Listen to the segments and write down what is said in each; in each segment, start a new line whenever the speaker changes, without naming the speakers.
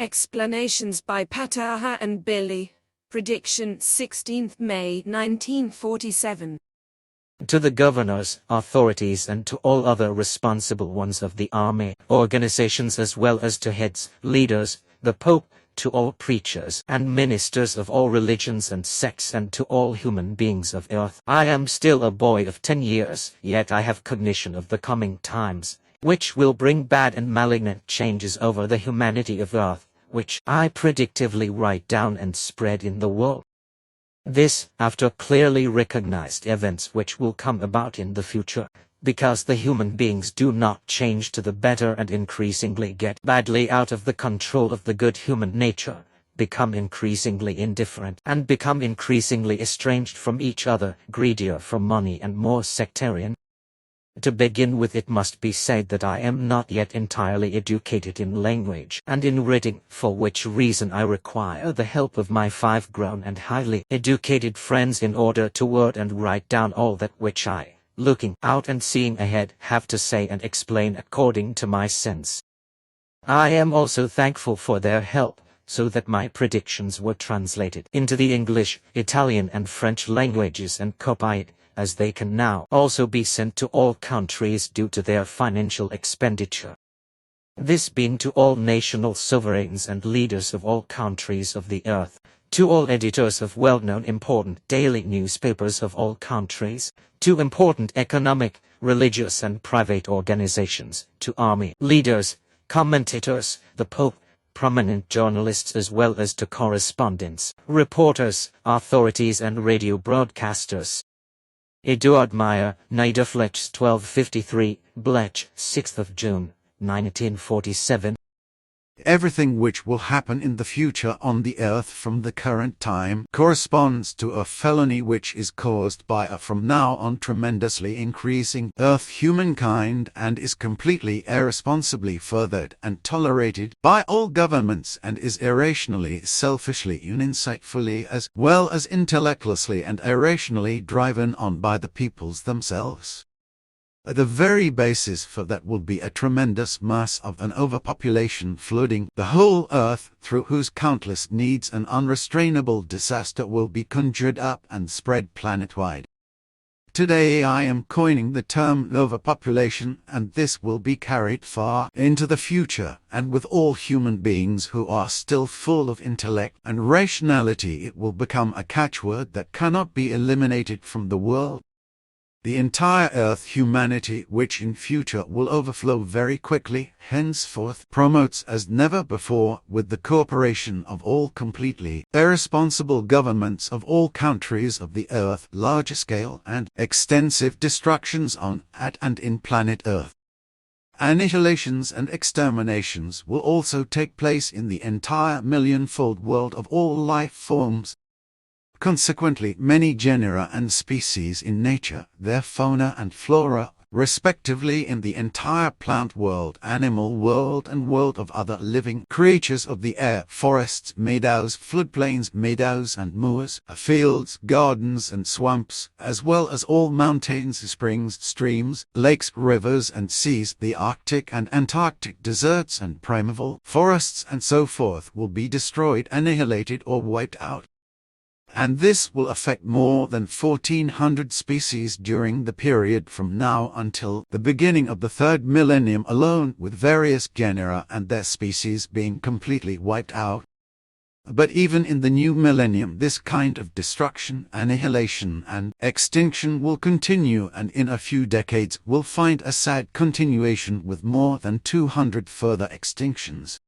Explanations by Pataha and Billy. Prediction 16th May 1947.
To the governors, authorities and to all other responsible ones of the army, organizations as well as to heads, leaders, the Pope, to all preachers and ministers of all religions and sects and to all human beings of earth. I am still a boy of 10 years, yet I have cognition of the coming times, which will bring bad and malignant changes over the humanity of earth, which I predictively write down and spread in the world. This, after clearly recognized events which will come about in the future, because the human beings do not change to the better and increasingly get badly out of the control of the good human nature, become increasingly indifferent and become increasingly estranged from each other, greedier for money and more sectarian. To begin with, it must be said that I am not yet entirely educated in language and in reading, for which reason I require the help of my 5 grown and highly educated friends in order to word and write down all that which I, looking out and seeing ahead, have to say and explain according to my sense. I am also thankful for their help, so that my predictions were translated into the English, Italian and French languages and copied, as they can now also be sent to all countries due to their financial expenditure. This being to all national sovereigns and leaders of all countries of the earth, to all editors of well-known important daily newspapers of all countries, to important economic, religious and private organizations, to army leaders, commentators, the Pope, prominent journalists as well as to correspondents, reporters, authorities and radio broadcasters. Eduard Meyer, Niederfletch 1253, Blech, 6th of June, 1947.
Everything which will happen in the future on the earth from the current time corresponds to a felony which is caused by a from now on tremendously increasing earth humankind and is completely irresponsibly furthered and tolerated by all governments and is irrationally, selfishly, uninsightfully as well as intellectlessly and irrationally driven on by the peoples themselves. The very basis for that will be a tremendous mass of an overpopulation flooding the whole earth, through whose countless needs an unrestrainable disaster will be conjured up and spread planet-wide. Today I am coining the term overpopulation, and this will be carried far into the future, and with all human beings who are still full of intellect and rationality it will become a catchword that cannot be eliminated from the world. The entire earth humanity, which in future will overflow very quickly, henceforth promotes as never before, with the cooperation of all completely irresponsible governments of all countries of the earth, large-scale and extensive destructions on, at and in planet Earth. Annihilations and exterminations will also take place in the entire millionfold world of all life forms. Consequently, many genera and species in nature, their fauna and flora, respectively in the entire plant world, animal world and world of other living creatures of the air, forests, meadows, floodplains, meadows and moors, fields, gardens and swamps, as well as all mountains, springs, streams, lakes, rivers and seas, the Arctic and Antarctic deserts and primeval forests and so forth will be destroyed, annihilated or wiped out. And this will affect more than 1,400 species during the period from now until the beginning of the 3rd millennium alone, with various genera and their species being completely wiped out. But even in the new millennium this kind of destruction, annihilation and extinction will continue, and in a few decades will find a sad continuation with more than 200 further extinctions.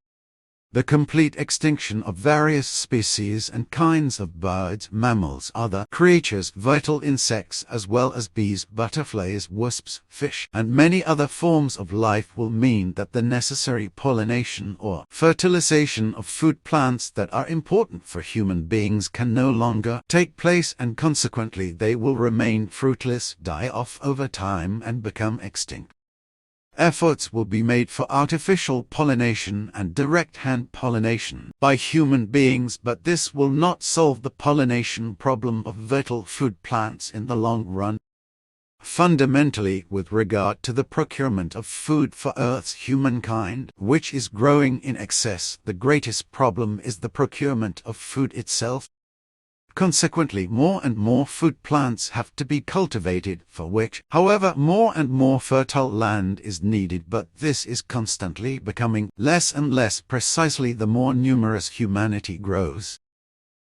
The complete extinction of various species and kinds of birds, mammals, other creatures, vital insects as well as bees, butterflies, wasps, fish, and many other forms of life will mean that the necessary pollination or fertilization of food plants that are important for human beings can no longer take place, and consequently they will remain fruitless, die off over time and become extinct. Efforts will be made for artificial pollination and direct hand pollination by human beings, but this will not solve the pollination problem of vital food plants in the long run. fundamentally with regard to the procurement of food for Earth's humankind, which is growing in excess. The greatest problem is the procurement of food itself. Consequently, more and more food plants have to be cultivated, for which, however, more and more fertile land is needed, but this is constantly becoming less and less precisely the more numerous humanity grows.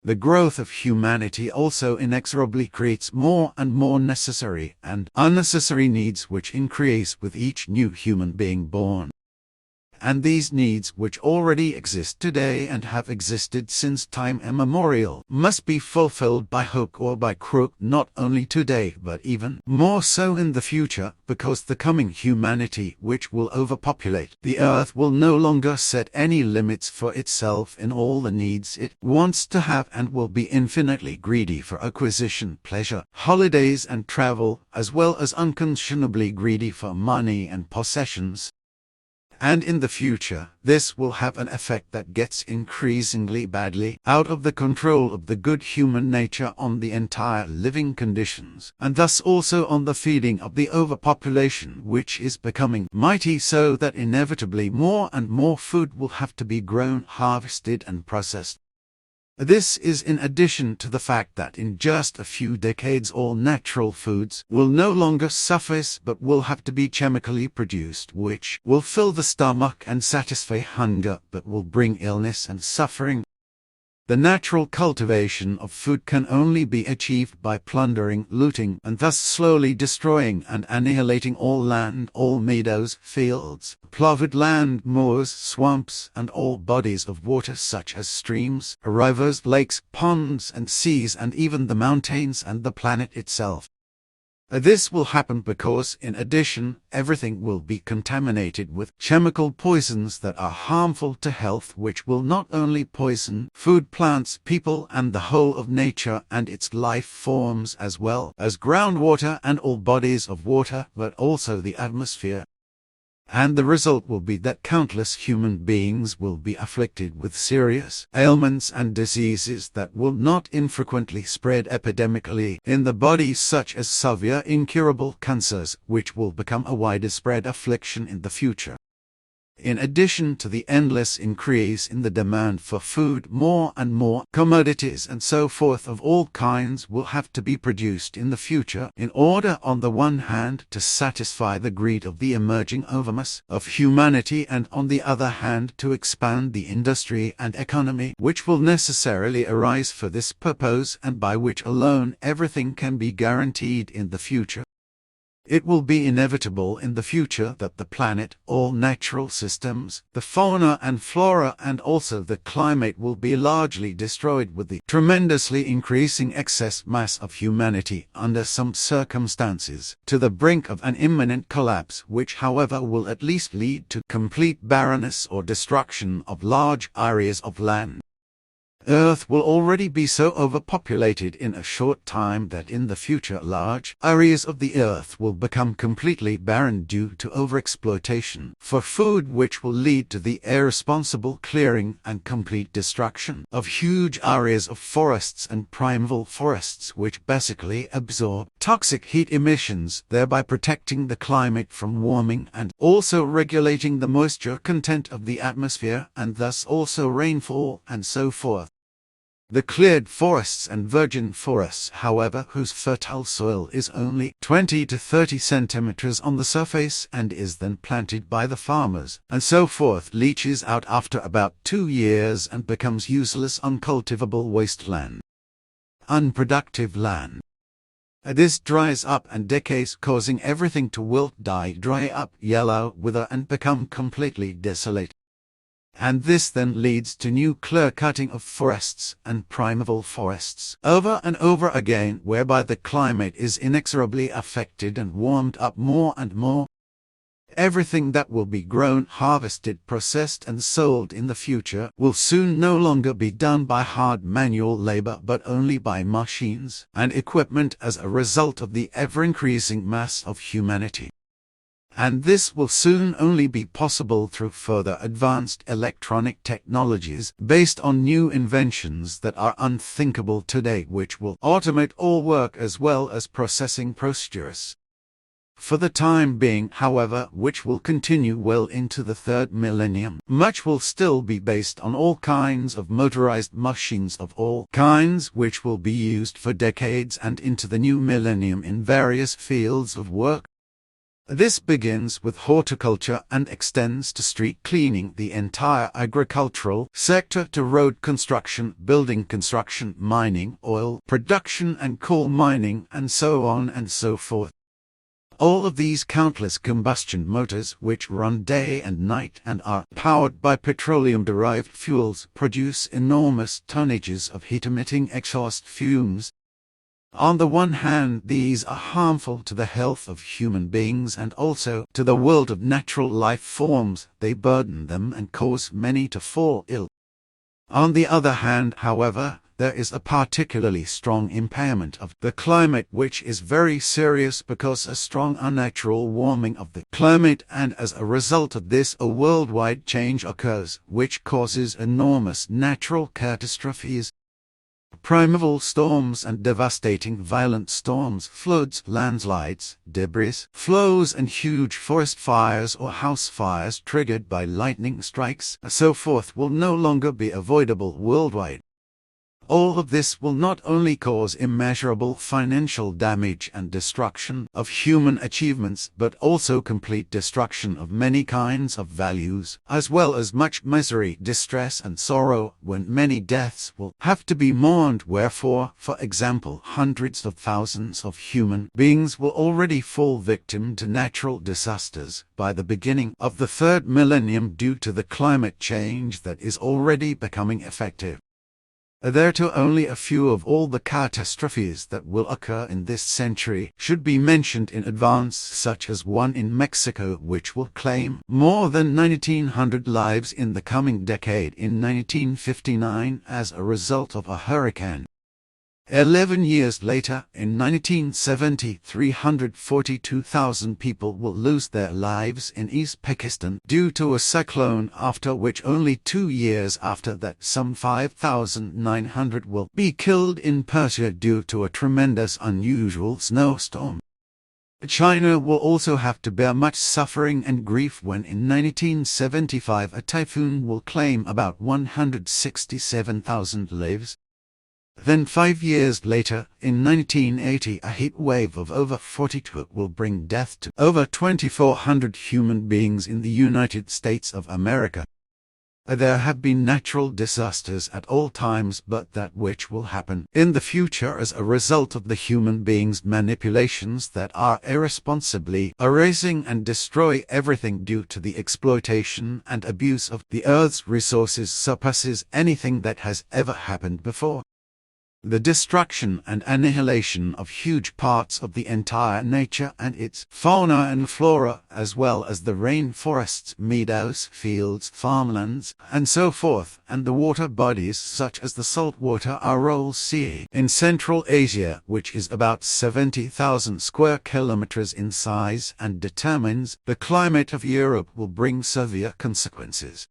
The growth of humanity also inexorably creates more and more necessary and unnecessary needs which increase with each new human being born. And these needs, which already exist today and have existed since time immemorial, must be fulfilled by hook or by crook, not only today but even more so in the future, because the coming humanity, which will overpopulate the earth, will no longer set any limits for itself in all the needs it wants to have, and will be infinitely greedy for acquisition, pleasure, holidays and travel, as well as unconscionably greedy for money and possessions. And in the future, this will have an effect that gets increasingly badly out of the control of the good human nature on the entire living conditions, and thus also on the feeding of the overpopulation, which is becoming mighty, so that inevitably more and more food will have to be grown, harvested, and processed. This is in addition to the fact that in just a few decades all natural foods will no longer suffice but will have to be chemically produced, which will fill the stomach and satisfy hunger but will bring illness and suffering. The natural cultivation of food can only be achieved by plundering, looting, and thus slowly destroying and annihilating all land, all meadows, fields, ploughed land, moors, swamps, and all bodies of water such as streams, rivers, lakes, ponds, and seas, and even the mountains and the planet itself. This will happen because, in addition, everything will be contaminated with chemical poisons that are harmful to health, which will not only poison food, plants, people, and the whole of nature and its life forms, as well as groundwater and all bodies of water, but also the atmosphere. And the result will be that countless human beings will be afflicted with serious ailments and diseases that will not infrequently spread epidemically in the body, such as severe incurable cancers, which will become a widespread affliction in the future. In addition to the endless increase in the demand for food, more and more commodities and so forth of all kinds will have to be produced in the future in order, on the one hand, to satisfy the greed of the emerging overmass of humanity, and on the other hand to expand the industry and economy which will necessarily arise for this purpose, and by which alone everything can be guaranteed in the future. It will be inevitable in the future that the planet, all natural systems, the fauna and flora, and also the climate will be largely destroyed with the tremendously increasing excess mass of humanity, under some circumstances, to the brink of an imminent collapse, which however will at least lead to complete barrenness or destruction of large areas of land. Earth will already be so overpopulated in a short time that in the future large areas of the earth will become completely barren due to overexploitation for food, which will lead to the irresponsible clearing and complete destruction of huge areas of forests and primeval forests, which basically absorb toxic heat emissions, thereby protecting the climate from warming and also regulating the moisture content of the atmosphere, and thus also rainfall and so forth. The cleared forests and virgin forests, however, whose fertile soil is only 20 to 30 centimeters on the surface and is then planted by the farmers, and so forth, leaches out after about 2 years and becomes useless, uncultivable wasteland. Unproductive land. This dries up and decays, causing everything to wilt, die, dry up, yellow, wither, and become completely desolate. And this then leads to new clear-cutting of forests and primeval forests over and over again, whereby the climate is inexorably affected and warmed up more and more. Everything that will be grown, harvested, processed, and sold in the future will soon no longer be done by hard manual labor but only by machines and equipment, as a result of the ever-increasing mass of humanity. And this will soon only be possible through further advanced electronic technologies based on new inventions that are unthinkable today, which will automate all work as well as processing procedures. For the time being, however, which will continue well into the third millennium, much will still be based on all kinds of motorized machines of all kinds, which will be used for decades and into the new millennium in various fields of work. This begins with horticulture and extends to street cleaning, the entire agricultural sector, to road construction, building construction, mining, oil production and coal mining, and so on and so forth. All of these countless combustion motors, which run day and night and are powered by petroleum-derived fuels, produce enormous tonnages of heat-emitting exhaust fumes. On the one hand, these are harmful to the health of human beings and also to the world of natural life forms. They burden them and cause many to fall ill. On the other hand, however, there is a particularly strong impairment of the climate, which is very serious because a strong unnatural warming of the climate, and as a result of this a worldwide change occurs, which causes enormous natural catastrophes. Primeval storms and devastating violent storms, floods, landslides, debris flows, and huge forest fires or house fires triggered by lightning strikes, and so forth, will no longer be avoidable worldwide. All of this will not only cause immeasurable financial damage and destruction of human achievements, but also complete destruction of many kinds of values, as well as much misery, distress, and sorrow, when many deaths will have to be mourned. Wherefore, for example, hundreds of thousands of human beings will already fall victim to natural disasters by the beginning of the third millennium due to the climate change that is already becoming effective. Thereto only a few of all the catastrophes that will occur in this century should be mentioned in advance, such as one in Mexico which will claim more than 1,900 lives in the coming decade in 1959 as a result of a hurricane. 11 years later, in 1970, 342,000 people will lose their lives in East Pakistan due to a cyclone, after which only 2 years after that some 5,900 will be killed in Persia due to a tremendous unusual snowstorm. China will also have to bear much suffering and grief when in 1975 a typhoon will claim about 167,000 lives. Then 5 years later, in 1980, a heat wave of over 42 will bring death to over 2,400 human beings in the United States of America. There have been natural disasters at all times, but that which will happen in the future as a result of the human beings' manipulations that are irresponsibly erasing and destroy everything due to the exploitation and abuse of the Earth's resources surpasses anything that has ever happened before. The destruction and annihilation of huge parts of the entire nature and its fauna and flora, as well as the rainforests, meadows, fields, farmlands, and so forth, and the water bodies such as the saltwater Aral Sea in Central Asia, which is about 70,000 square kilometers in size and determines the climate of Europe, will bring severe consequences.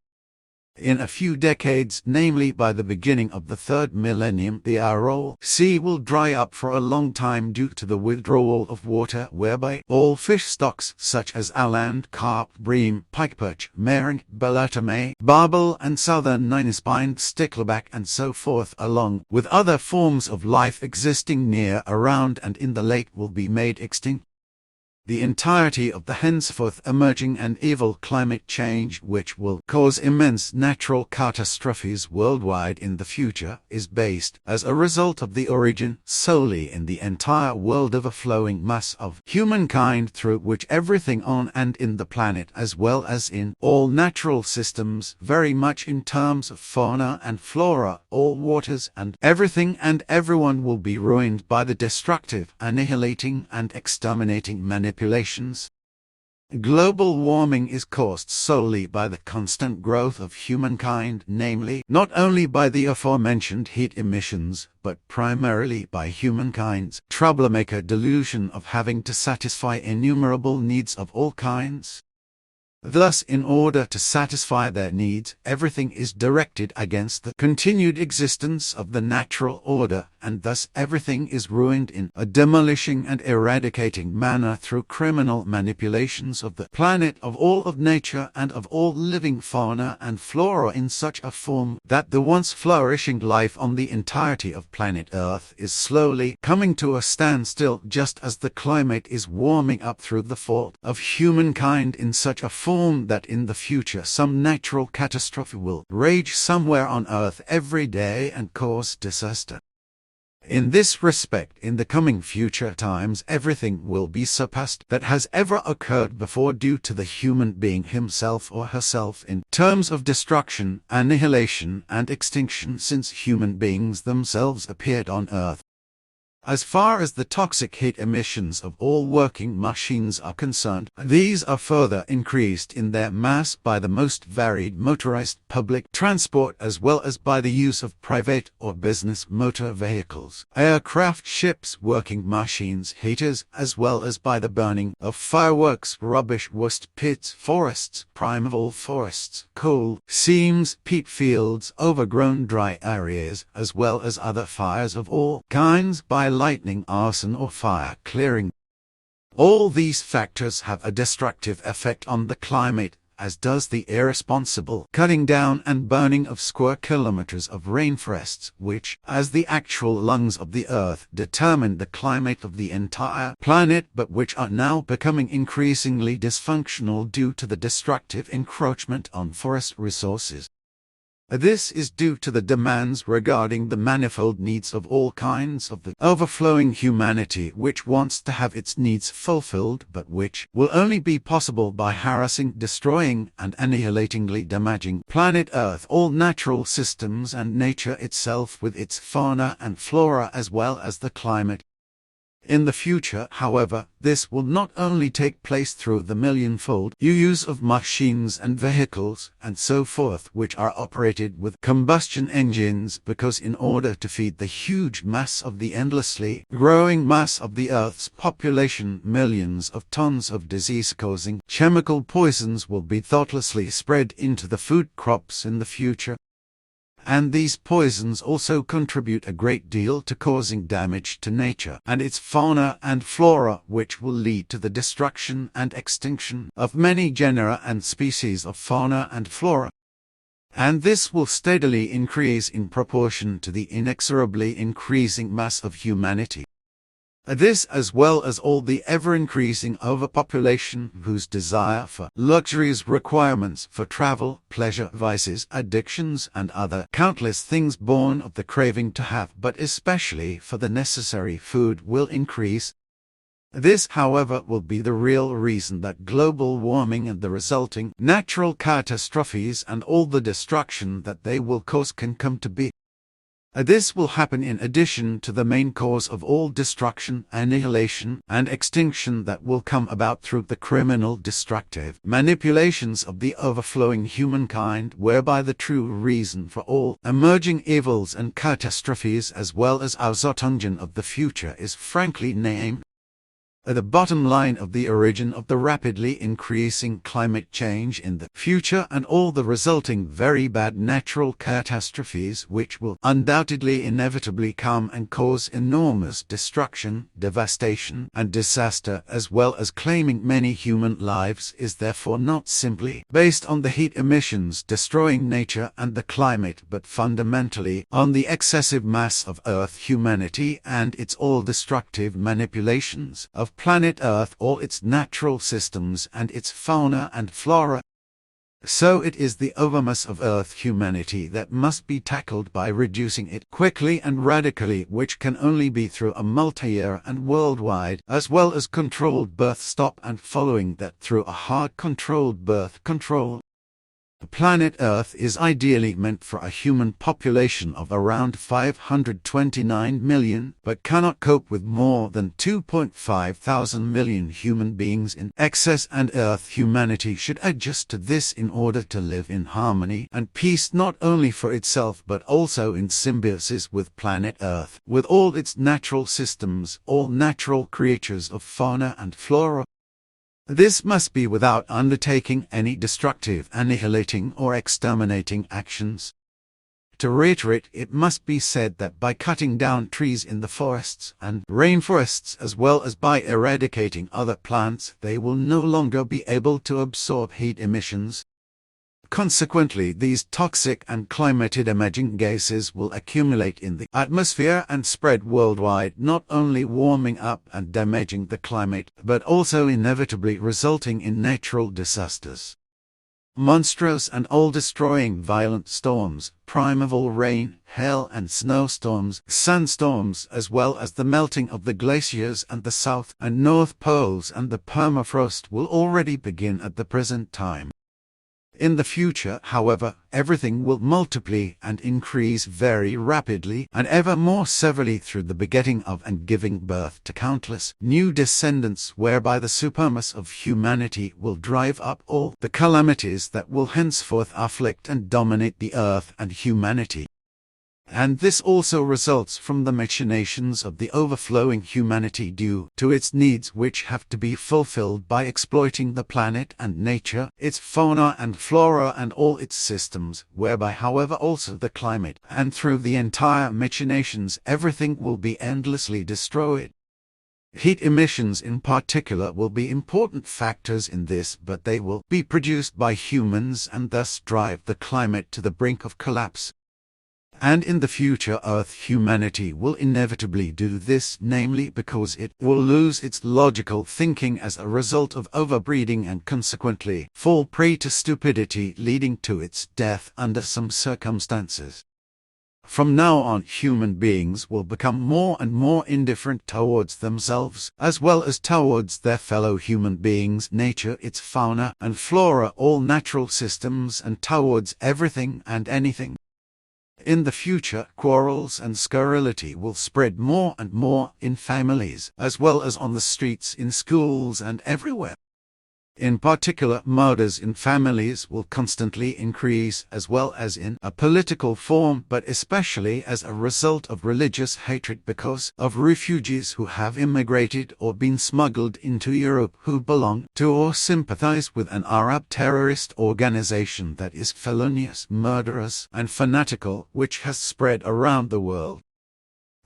In a few decades, namely by the beginning of the third millennium, the Aral Sea will dry up for a long time due to the withdrawal of water, whereby all fish stocks such as eland, carp, bream, pikeperch, herring, belatame, barbel, and southern nine-spined stickleback, and so forth, along with other forms of life existing near, around, and in the lake, will be made extinct. The entirety of the henceforth emerging and evil climate change, which will cause immense natural catastrophes worldwide in the future, is based, as a result of the origin, solely in the entire world of a flowing mass of humankind through which everything on and in the planet, as well as in all natural systems, very much in terms of fauna and flora, all waters and everything and everyone will be ruined by the destructive, annihilating, and exterminating manipulations. Global warming is caused solely by the constant growth of humankind, namely, not only by the aforementioned heat emissions, but primarily by humankind's troublemaker delusion of having to satisfy innumerable needs of all kinds. Thus, in order to satisfy their needs, everything is directed against the continued existence of the natural order, and thus everything is ruined in a demolishing and eradicating manner through criminal manipulations of the planet, of all of nature, and of all living fauna and flora in such a form that the once flourishing life on the entirety of planet Earth is slowly coming to a standstill, just as the climate is warming up through the fault of humankind in such a form that in the future some natural catastrophe will rage somewhere on Earth every day and cause disaster. In this respect, in the coming future times, everything will be surpassed that has ever occurred before due to the human being himself or herself in terms of destruction, annihilation, and extinction since human beings themselves appeared on Earth. As far as the toxic heat emissions of all working machines are concerned, these are further increased in their mass by the most varied motorized public transport as well as by the use of private or business motor vehicles, aircraft, ships, working machines, heaters, as well as by the burning of fireworks, rubbish, waste pits, forests, primeval forests, coal seams, peat fields, overgrown dry areas, as well as other fires of all kinds by lightning, arson, or fire clearing. All these factors have a destructive effect on the climate, as does the irresponsible cutting down and burning of square kilometers of rainforests, which, as the actual lungs of the Earth, determine the climate of the entire planet, but which are now becoming increasingly dysfunctional due to the destructive encroachment on forest resources. This is due to the demands regarding the manifold needs of all kinds of the overflowing humanity which wants to have its needs fulfilled, but which will only be possible by harassing, destroying, and annihilatingly damaging planet Earth, all natural systems, and nature itself with its fauna and flora as well as the climate. In the future, however, this will not only take place through the millionfold use of machines and vehicles and so forth which are operated with combustion engines, because in order to feed the huge mass of the endlessly growing mass of the Earth's population, millions of tons of disease-causing chemical poisons will be thoughtlessly spread into the food crops in the future. And these poisons also contribute a great deal to causing damage to nature and its fauna and flora, which will lead to the destruction and extinction of many genera and species of fauna and flora. And this will steadily increase in proportion to the inexorably increasing mass of humanity. This, as well as all the ever-increasing overpopulation whose desire for luxuries, requirements for travel, pleasure, vices, addictions, and other countless things born of the craving to have, but especially for the necessary food, will increase. This, however, will be the real reason that global warming and the resulting natural catastrophes and all the destruction that they will cause can come to be. This will happen in addition to the main cause of all destruction, annihilation, and extinction that will come about through the criminal destructive manipulations of the overflowing humankind, whereby the true reason for all emerging evils and catastrophes as well as Ausotungen of the future is frankly named. The bottom line of the origin of the rapidly increasing climate change in the future and all the resulting very bad natural catastrophes which will undoubtedly inevitably come and cause enormous destruction, devastation, and disaster, as well as claiming many human lives, is therefore not simply based on the heat emissions destroying nature and the climate, but fundamentally on the excessive mass of Earth humanity and its all-destructive manipulations of planet Earth, all its natural systems and its fauna and flora. So it is the overmass of Earth humanity that must be tackled by reducing it quickly and radically, which can only be through a multi-year and worldwide as well as controlled birth stop, and following that through a hard controlled birth control. The planet Earth is ideally meant for a human population of around 529 million, but cannot cope with more than 2.5 thousand million human beings in excess, and Earth humanity should adjust to this in order to live in harmony and peace, not only for itself but also in symbiosis with planet Earth, with all its natural systems, all natural creatures of fauna and flora. This must be without undertaking any destructive, annihilating, or exterminating actions. To reiterate, it must be said that by cutting down trees in the forests and rainforests as well as by eradicating other plants, they will no longer be able to absorb heat emissions. Consequently, these toxic and climate-damaging gases will accumulate in the atmosphere and spread worldwide, not only warming up and damaging the climate, but also inevitably resulting in natural disasters. Monstrous and all-destroying violent storms, primeval rain, hail and snowstorms, sandstorms, as well as the melting of the glaciers and the South and North Poles and the permafrost will already begin at the present time. In the future, however, everything will multiply and increase very rapidly and ever more severely through the begetting of and giving birth to countless new descendants, whereby the supremacy of humanity will drive up all the calamities that will henceforth afflict and dominate the earth and humanity. And this also results from the machinations of the overflowing humanity due to its needs, which have to be fulfilled by exploiting the planet and nature, its fauna and flora and all its systems, whereby however also the climate, and through the entire machinations everything will be endlessly destroyed. Heat emissions in particular will be important factors in this, but they will be produced by humans and thus drive the climate to the brink of collapse. And in the future humanity will inevitably do this, namely because it will lose its logical thinking as a result of overbreeding and consequently fall prey to stupidity, leading to its death under some circumstances. From now on, human beings will become more and more indifferent towards themselves, as well as towards their fellow human beings, nature, its fauna and flora, all natural systems, and towards everything and anything. In the future, quarrels and scurrility will spread more and more in families, as well as on the streets, in schools, and everywhere. In particular, murders in families will constantly increase, as well as in a political form, but especially as a result of religious hatred because of refugees who have immigrated or been smuggled into Europe, who belong to or sympathize with an Arab terrorist organization that is felonious, murderous, and fanatical, which has spread around the world.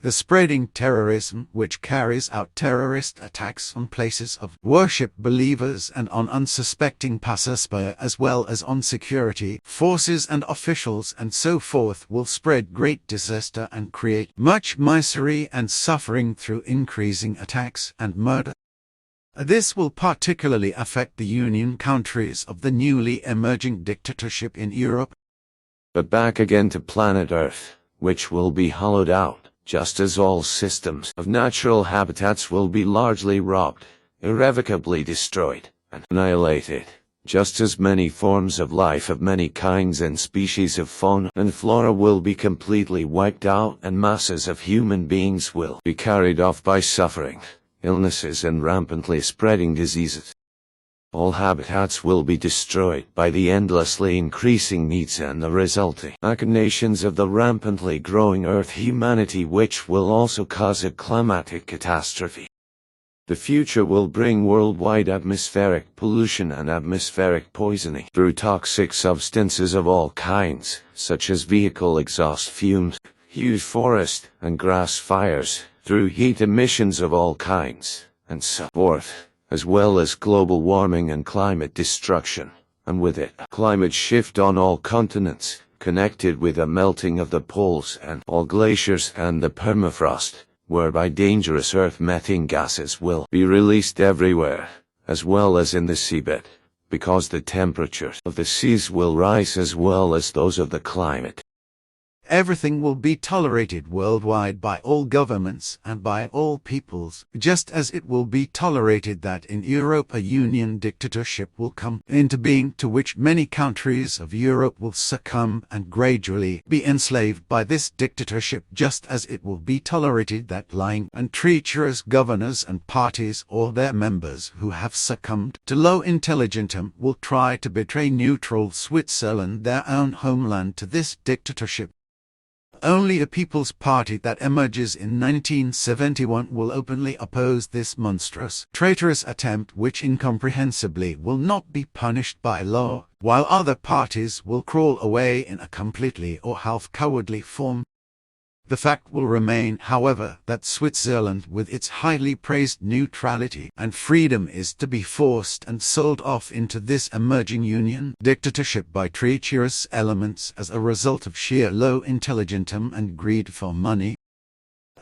The spreading terrorism, which carries out terrorist attacks on places of worship, believers, and on unsuspecting passers-by, as well as on security forces and officials and so forth, will spread great disaster and create much misery and suffering through increasing attacks and murder. This will particularly affect the Union countries of the newly emerging dictatorship in Europe.
But back again to planet Earth, which will be hollowed out, just as all systems of natural habitats will be largely robbed, irrevocably destroyed, and annihilated. Just as many forms of life of many kinds and species of fauna and flora will be completely wiped out, and masses of human beings will be carried off by suffering, illnesses, and rampantly spreading diseases. All habitats will be destroyed by the endlessly increasing needs and the resulting machinations of the rampantly growing Earth humanity, which will also cause a climatic catastrophe. The future will bring worldwide atmospheric pollution and atmospheric poisoning through toxic substances of all kinds, such as vehicle exhaust fumes, huge forest and grass fires, through heat emissions of all kinds, and so forth, as well as global warming and climate destruction, and with it, a climate shift on all continents, connected with a melting of the poles and all glaciers and the permafrost, whereby dangerous earth methane gases will be released everywhere, as well as in the seabed, because the temperatures of the seas will rise as well as those of the climate.
Everything will be tolerated worldwide by all governments and by all peoples, just as it will be tolerated that in Europe a union dictatorship will come into being, to which many countries of Europe will succumb and gradually be enslaved by this dictatorship, just as it will be tolerated that lying and treacherous governors and parties or their members who have succumbed to low intelligentism will try to betray neutral Switzerland, their own homeland, to this dictatorship. Only a People's Party that emerges in 1971 will openly oppose this monstrous, traitorous attempt, which incomprehensibly will not be punished by law, while other parties will crawl away in a completely or half-cowardly form. The fact will remain, however, that Switzerland, with its highly praised neutrality and freedom, is to be forced and sold off into this emerging union dictatorship by treacherous elements as a result of sheer low intelligentism and greed for money.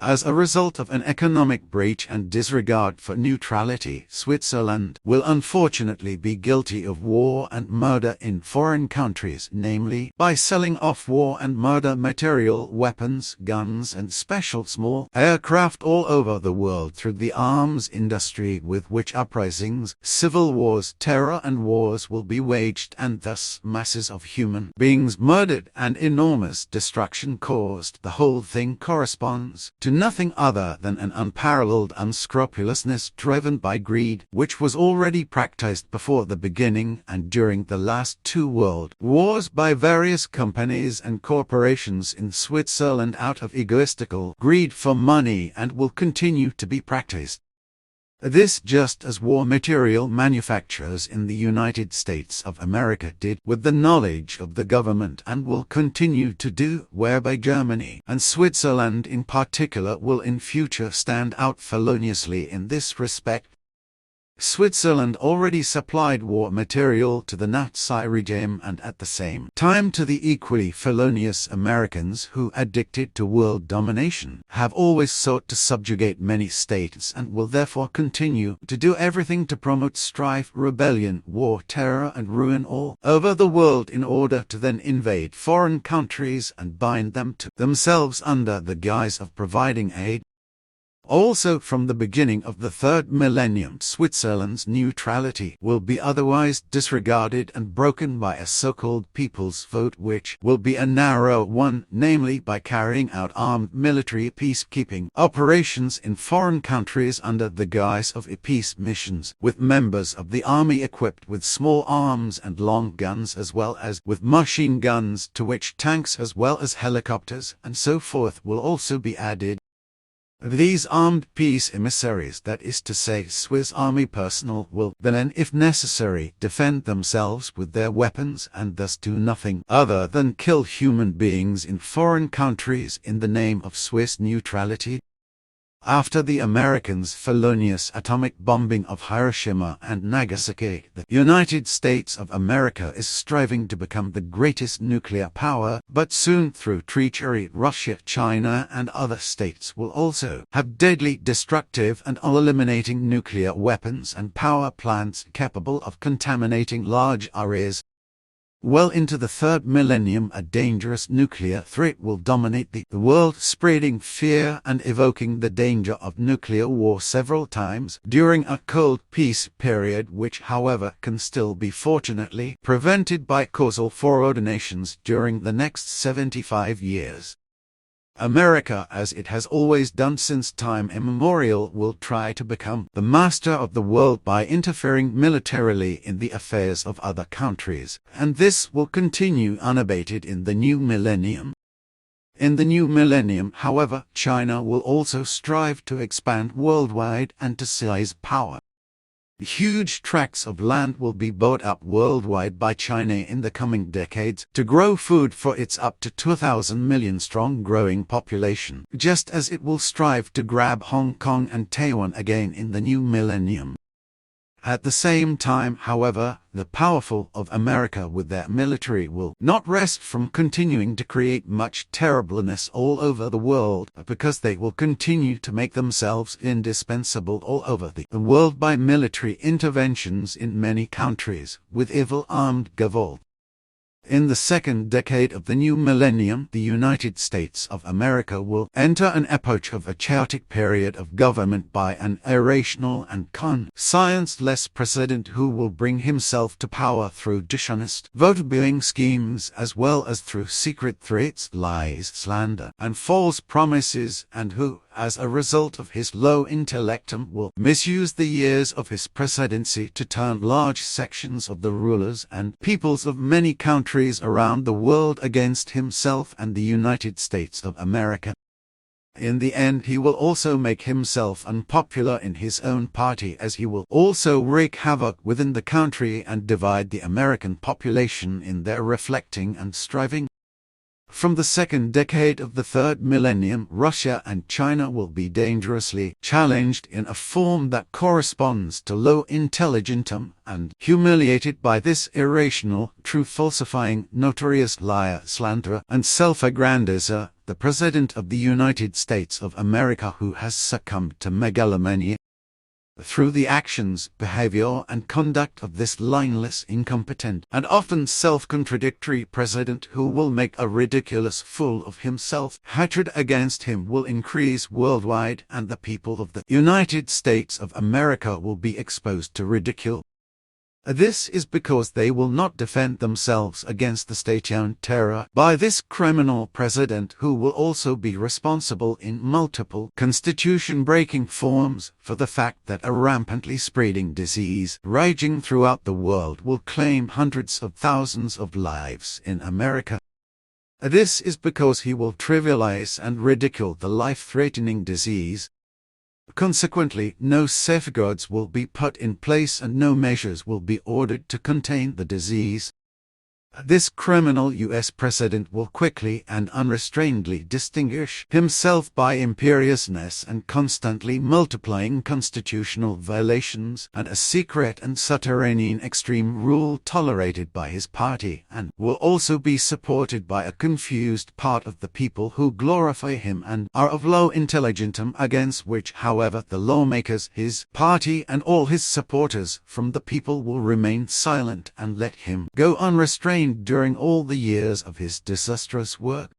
As a result of an economic breach and disregard for neutrality, Switzerland will unfortunately be guilty of war and murder in foreign countries, namely by selling off war and murder material, weapons, guns, and special small aircraft all over the world through the arms industry, with which uprisings, civil wars, terror, and wars will be waged, and thus masses of human beings murdered and enormous destruction caused. The whole thing corresponds to nothing other than an unparalleled unscrupulousness driven by greed, which was already practiced before the beginning and during the last two world wars by various companies and corporations in Switzerland out of egoistical greed for money, and will continue to be practiced. This just as war material manufacturers in the United States of America did with the knowledge of the government, and will continue to do, whereby Germany, and Switzerland in particular, will in future stand out feloniously in this respect. Switzerland already supplied war material to the Nazi regime and at the same time to the equally felonious Americans who, addicted to world domination, have always sought to subjugate many states and will therefore continue to do everything to promote strife, rebellion, war, terror, and ruin all over the world in order to then invade foreign countries and bind them to themselves under the guise of providing aid. Also, from the beginning of the third millennium, Switzerland's neutrality will be otherwise disregarded and broken by a so-called people's vote, which will be a narrow one, namely by carrying out armed military peacekeeping operations in foreign countries under the guise of peace missions, with members of the army equipped with small arms and long guns, as well as with machine guns, to which tanks as well as helicopters and so forth will also be added. These armed peace emissaries, that is to say Swiss army personnel, will then, if necessary, defend themselves with their weapons and thus do nothing other than kill human beings in foreign countries in the name of Swiss neutrality. After the Americans' felonious atomic bombing of Hiroshima and Nagasaki, the United States of America is striving to become the greatest nuclear power, but soon, through treachery, Russia, China, and other states will also have deadly, destructive, and all-eliminating nuclear weapons and power plants capable of contaminating large areas. Well into the third millennium, a dangerous nuclear threat will dominate the world, spreading fear and evoking the danger of nuclear war several times during a Cold Peace period, which, however, can still be fortunately prevented by causal coordinations during the next 75 years. America, as it has always done since time immemorial, will try to become the master of the world by interfering militarily in the affairs of other countries, and this will continue unabated in the new millennium. In the new millennium, however, China will also strive to expand worldwide and to seize power. Huge tracts of land will be bought up worldwide by China in the coming decades to grow food for its up to 2,000 million strong growing population, just as it will strive to grab Hong Kong and Taiwan again in the new millennium. At the same time, however, the powerful of America with their military will not rest from continuing to create much terribleness all over the world, because they will continue to make themselves indispensable all over the world by military interventions in many countries, with evil armed gavolt. In the second decade of the new millennium, the United States of America will enter an epoch of a chaotic period of government by an irrational and conscience-less president who will bring himself to power through dishonest vote-buying schemes as well as through secret threats, lies, slander, and false promises, and who, as a result of his low intellectum, will misuse the years of his presidency to turn large sections of the rulers and peoples of many countries around the world against himself and the United States of America. In the end, he will also make himself unpopular in his own party, as he will also wreak havoc within the country and divide the American population in their reflecting and striving. From the second decade of the third millennium, Russia and China will be dangerously challenged in a form that corresponds to low intelligentum, and humiliated by this irrational, truth-falsifying, notorious liar, slanderer, and self-aggrandizer, the President of the United States of America, who has succumbed to megalomania through the actions, behavior, and conduct of this lineless, incompetent, and often self-contradictory president, who will make a ridiculous fool of himself. Hatred against him will increase worldwide, and the people of the United States of America will be exposed to ridicule. This is because they will not defend themselves against the state-owned terror by this criminal president, who will also be responsible in multiple constitution-breaking forms for the fact that a rampantly spreading disease raging throughout the world will claim hundreds of thousands of lives in America. This is because he will trivialize and ridicule the life-threatening disease. Consequently, no safeguards will be put in place and no measures will be ordered to contain the disease. This criminal U.S. president will quickly and unrestrainedly distinguish himself by imperiousness and constantly multiplying constitutional violations and a secret and sectarian extreme rule tolerated by his party, and will also be supported by a confused part of the people who glorify him and are of low intelligentum, against which, however, the lawmakers, his party, and all his supporters from the people will remain silent and let him go unrestrained during all the years of his disastrous work.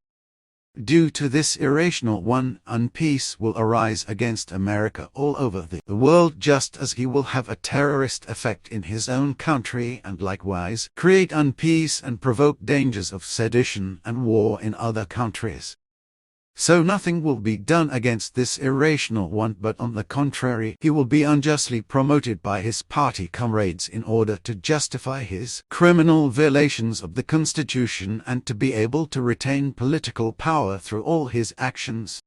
Due to this irrational one, unpeace will arise against America all over the world, just as he will have a terrorist effect in his own country and likewise create unpeace and provoke dangers of sedition and war in other countries. So nothing will be done against this irrational one, but on the contrary, he will be unjustly promoted by his party comrades in order to justify his criminal violations of the Constitution and to be able to retain political power through all his actions.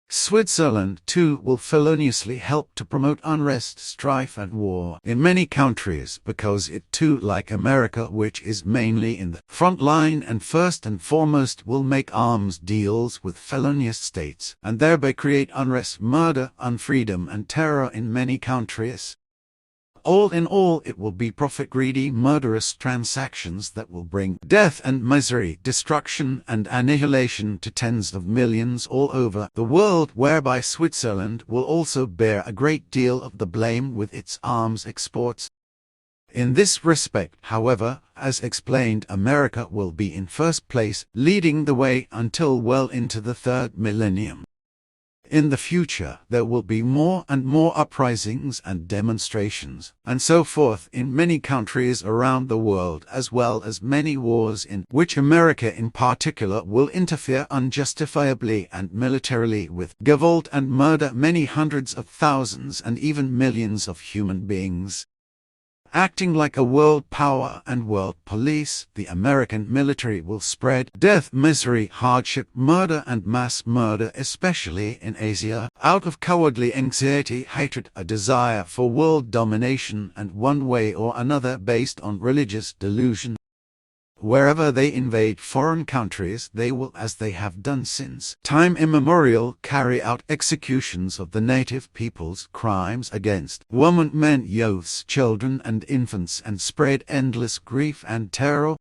Switzerland, too, will feloniously help to promote unrest, strife, and war in many countries, because it too, like America, which is mainly in the front line and first and foremost, will make arms deals with felonious states, and thereby create unrest, murder, unfreedom, and terror in many countries. All in all, it will be profit-greedy, murderous transactions that will bring death and misery, destruction and annihilation to tens of millions all over the world, whereby Switzerland will also bear a great deal of the blame with its arms exports. In this respect, however, as explained, America will be in first place, leading the way until well into the third millennium. In the future, there will be more and more uprisings and demonstrations, and so forth, in many countries around the world, as well as many wars in which America in particular will interfere unjustifiably and militarily with revolt and murder many hundreds of thousands and even millions of human beings. Acting like a world power and world police, the American military will spread death, misery, hardship, murder, and mass murder, especially in Asia, out of cowardly anxiety, hatred, a desire for world domination, and one way or another based on religious delusion. Wherever they invade foreign countries, they will, as they have done since time immemorial, carry out executions of the native peoples, crimes against women, men, youths, children, and infants, and spread endless grief and terror.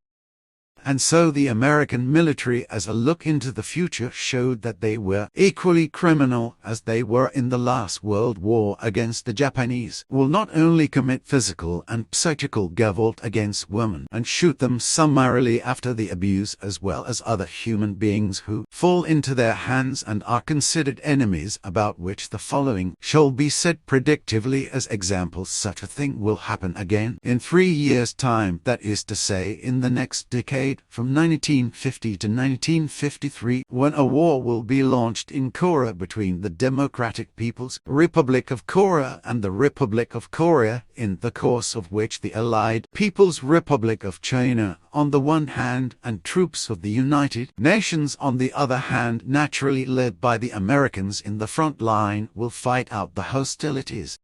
And so the American military, as a look into the future, showed that they were equally criminal as they were in the last World War against the Japanese, will not only commit physical and psychical revolt against women and shoot them summarily after the abuse, as well as other human beings who fall into their hands and are considered enemies, about which the following shall be said predictively as examples. Such a thing will happen again in 3 years' time, that is to say, in the next decade. date from 1950 to 1953, when a war will be launched in Korea between the Democratic People's Republic of Korea and the Republic of Korea, in the course of which the Allied People's Republic of China, on the one hand, and troops of the United Nations on the other hand, naturally led by the Americans in the front line, will fight out the hostilities.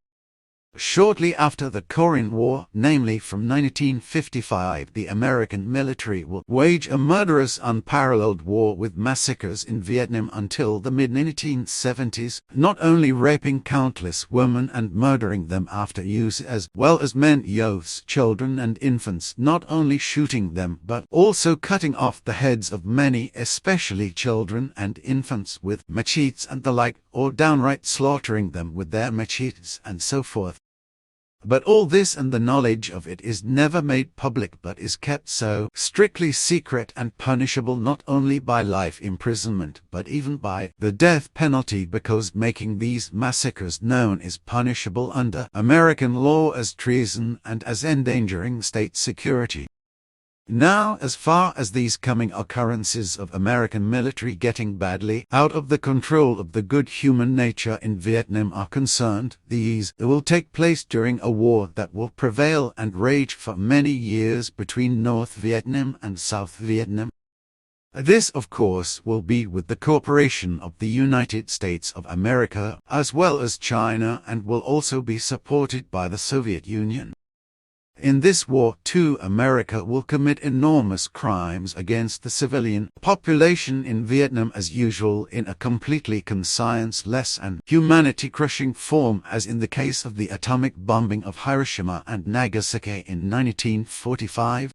Shortly after the Korean War, namely from 1955, the American military will wage a murderous, unparalleled war with massacres in Vietnam until the mid-1970s, not only raping countless women and murdering them after use as well as men, youths, children and infants, not only shooting them but also cutting off the heads of many, especially children and infants, with machetes and the like, or downright slaughtering them with their machetes and so forth. But all this and the knowledge of it is never made public, but is kept so strictly secret and punishable not only by life imprisonment but even by the death penalty, because making these massacres known is punishable under American law as treason and as endangering state security. Now, as far as these coming occurrences of American military getting badly out of the control of the good human nature in Vietnam are concerned, these will take place during a war that will prevail and rage for many years between North Vietnam and South Vietnam. This, of course, will be with the cooperation of the United States of America as well as China, and will also be supported by the Soviet Union. In this war, too, America will commit enormous crimes against the civilian population in Vietnam, as usual, in a completely conscience-less and humanity-crushing form, as in the case of the atomic bombing of Hiroshima and Nagasaki in 1945.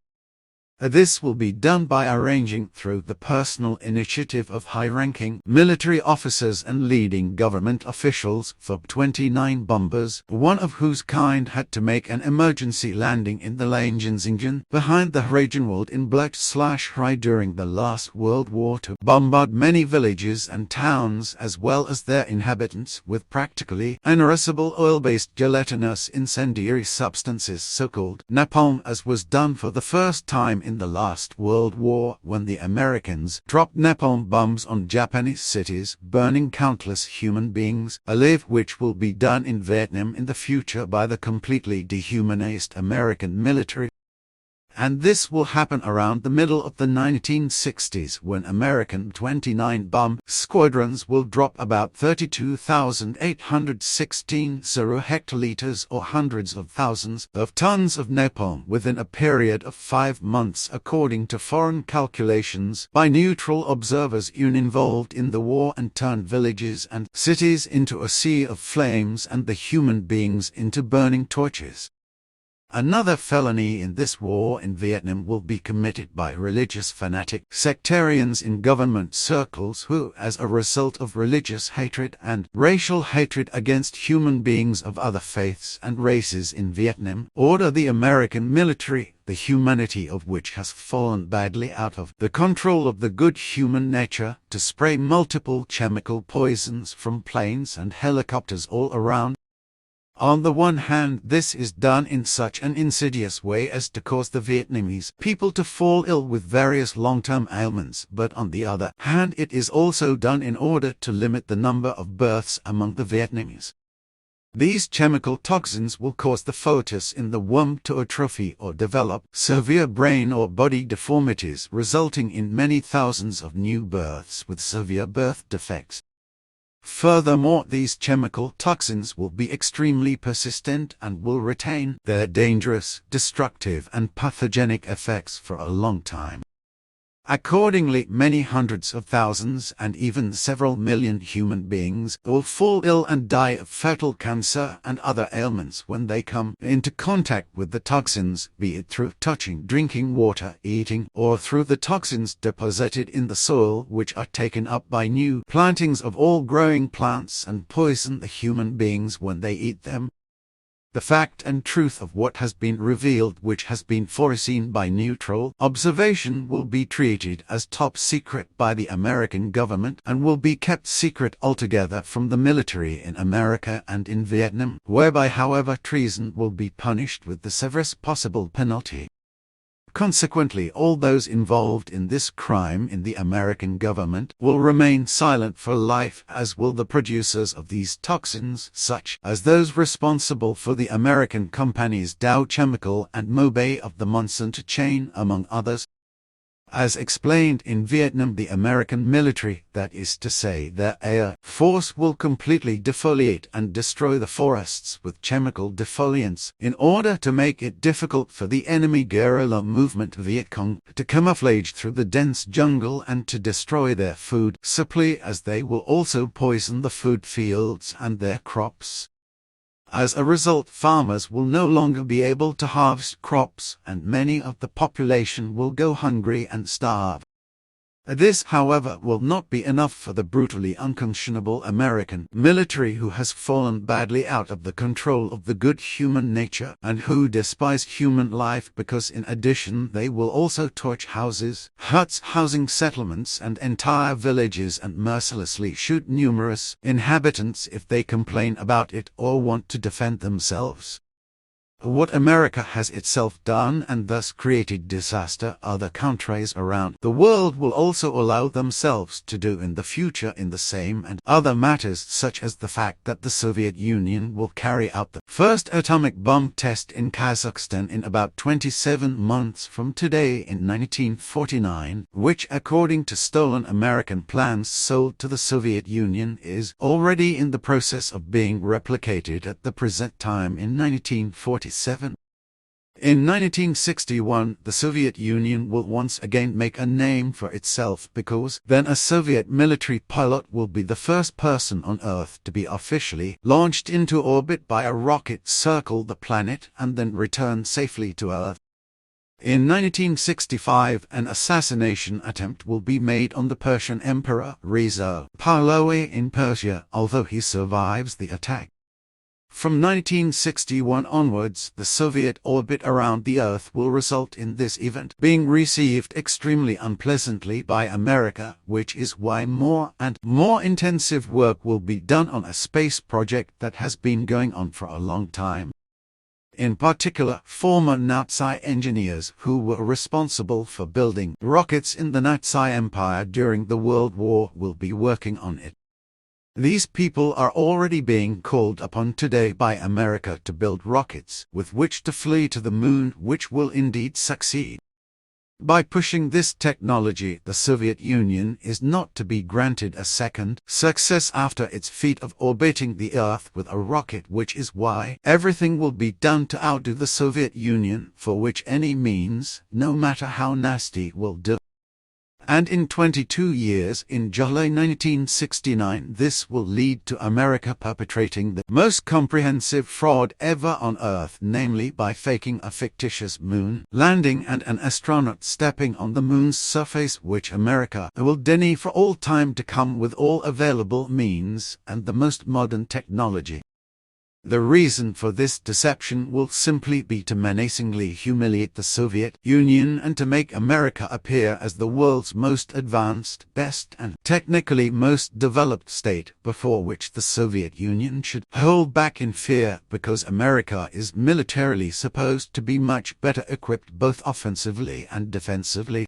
This will be done by arranging through the personal initiative of high-ranking military officers and leading government officials for 29 bombers, one of whose kind had to make an emergency landing in the Langenzinjen behind the Regenwald in Black/Hry during the last World War to bombard many villages and towns as well as their inhabitants with practically unrusable oil-based gelatinous incendiary substances, so-called napalm, as was done for the first time in the last World War, when the Americans dropped napalm bombs on Japanese cities, burning countless human beings, alive, which will be done in Vietnam in the future by the completely dehumanized American military. And this will happen around the middle of the 1960s, when American 29 bomb squadrons will drop about 32,816 hectoliters or hundreds of thousands of tons of napalm within a period of 5 months, according to foreign calculations by neutral observers involved in the war, and turn villages and cities into a sea of flames and the human beings into burning torches. Another felony in this war in Vietnam will be committed by religious fanatic sectarians in government circles who, as a result of religious hatred and racial hatred against human beings of other faiths and races in Vietnam, order the American military, the humanity of which has fallen badly out of the control of the good human nature, to spray multiple chemical poisons from planes and helicopters all around. On the one hand, this is done in such an insidious way as to cause the Vietnamese people to fall ill with various long-term ailments, but on the other hand it is also done in order to limit the number of births among the Vietnamese. These chemical toxins will cause the fetus in the womb to atrophy or develop severe brain or body deformities, resulting in many thousands of new births with severe birth defects. Furthermore, these chemical toxins will be extremely persistent and will retain their dangerous, destructive, and pathogenic effects for a long time. Accordingly, many hundreds of thousands and even several million human beings will fall ill and die of fatal cancer and other ailments when they come into contact with the toxins, be it through touching drinking water, eating, or through the toxins deposited in the soil, which are taken up by new plantings of all growing plants and poison the human beings when they eat them. The fact and truth of what has been revealed, which has been foreseen by neutral observation, will be treated as top secret by the American government and will be kept secret altogether from the military in America and in Vietnam, whereby, however, treason will be punished with the severest possible penalty. Consequently, all those involved in this crime in the American government will remain silent for life, as will the producers of these toxins, such as those responsible for the American companies Dow Chemical and Mobay of the Monsanto chain, among others. As explained in Vietnam, the American military, that is to say their air force, will completely defoliate and destroy the forests with chemical defoliants in order to make it difficult for the enemy guerrilla movement Viet Cong to camouflage through the dense jungle and to destroy their food supply, as they will also poison the food fields and their crops. As a result, farmers will no longer be able to harvest crops, and many of the population will go hungry and starve. This, however, will not be enough for the brutally unconscionable American military, who has fallen badly out of the control of the good human nature, and who despise human life because in addition they will also torch houses, huts, housing settlements, and entire villages, and mercilessly shoot numerous inhabitants if they complain about it or want to defend themselves. What America has itself done and thus created disaster, other countries around the world will also allow themselves to do in the future in the same and other matters, such as the fact that the Soviet Union will carry out the first atomic bomb test in Kazakhstan in about 27 months from today in 1949, which, according to stolen American plans sold to the Soviet Union, is already in the process of being replicated at the present time in 1947. In 1961, the Soviet Union will once again make a name for itself, because then a Soviet military pilot will be the first person on Earth to be officially launched into orbit by a rocket, circle the planet, and then return safely to Earth. In 1965, an assassination attempt will be made on the Persian Emperor Reza Pahlavi in Persia, although he survives the attack. From 1961 onwards, the Soviet orbit around the Earth will result in this event being received extremely unpleasantly by America, which is why more and more intensive work will be done on a space project that has been going on for a long time. In particular, former Nazi engineers who were responsible for building rockets in the Nazi Empire during the World War will be working on it. These people are already being called upon today by America to build rockets with which to flee to the moon, which will indeed succeed. By pushing this technology, the Soviet Union is not to be granted a second success after its feat of orbiting the Earth with a rocket, which is why everything will be done to outdo the Soviet Union, for which any means, no matter how nasty, will do. And in 22 years, in July 1969, this will lead to America perpetrating the most comprehensive fraud ever on Earth, namely by faking a fictitious moon landing and an astronaut stepping on the moon's surface, which America will deny for all time to come with all available means and the most modern technology. The reason for this deception will simply be to menacingly humiliate the Soviet Union and to make America appear as the world's most advanced, best, and technically most developed state, before which the Soviet Union should hold back in fear, because America is militarily supposed to be much better equipped both offensively and defensively.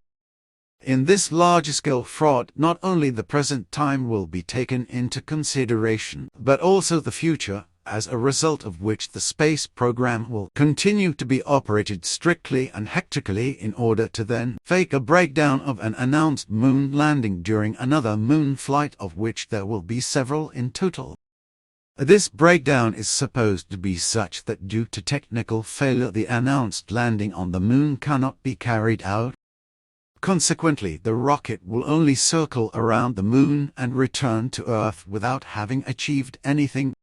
In this large-scale fraud, not only the present time will be taken into consideration, but also the future, as a result of which the space program will continue to be operated strictly and hectically in order to then fake a breakdown of an announced moon landing during another moon flight, of which there will be several in total. This breakdown is supposed to be such that due to technical failure the announced landing on the moon cannot be carried out. Consequently, the rocket will only circle around the moon and return to Earth without having achieved anything.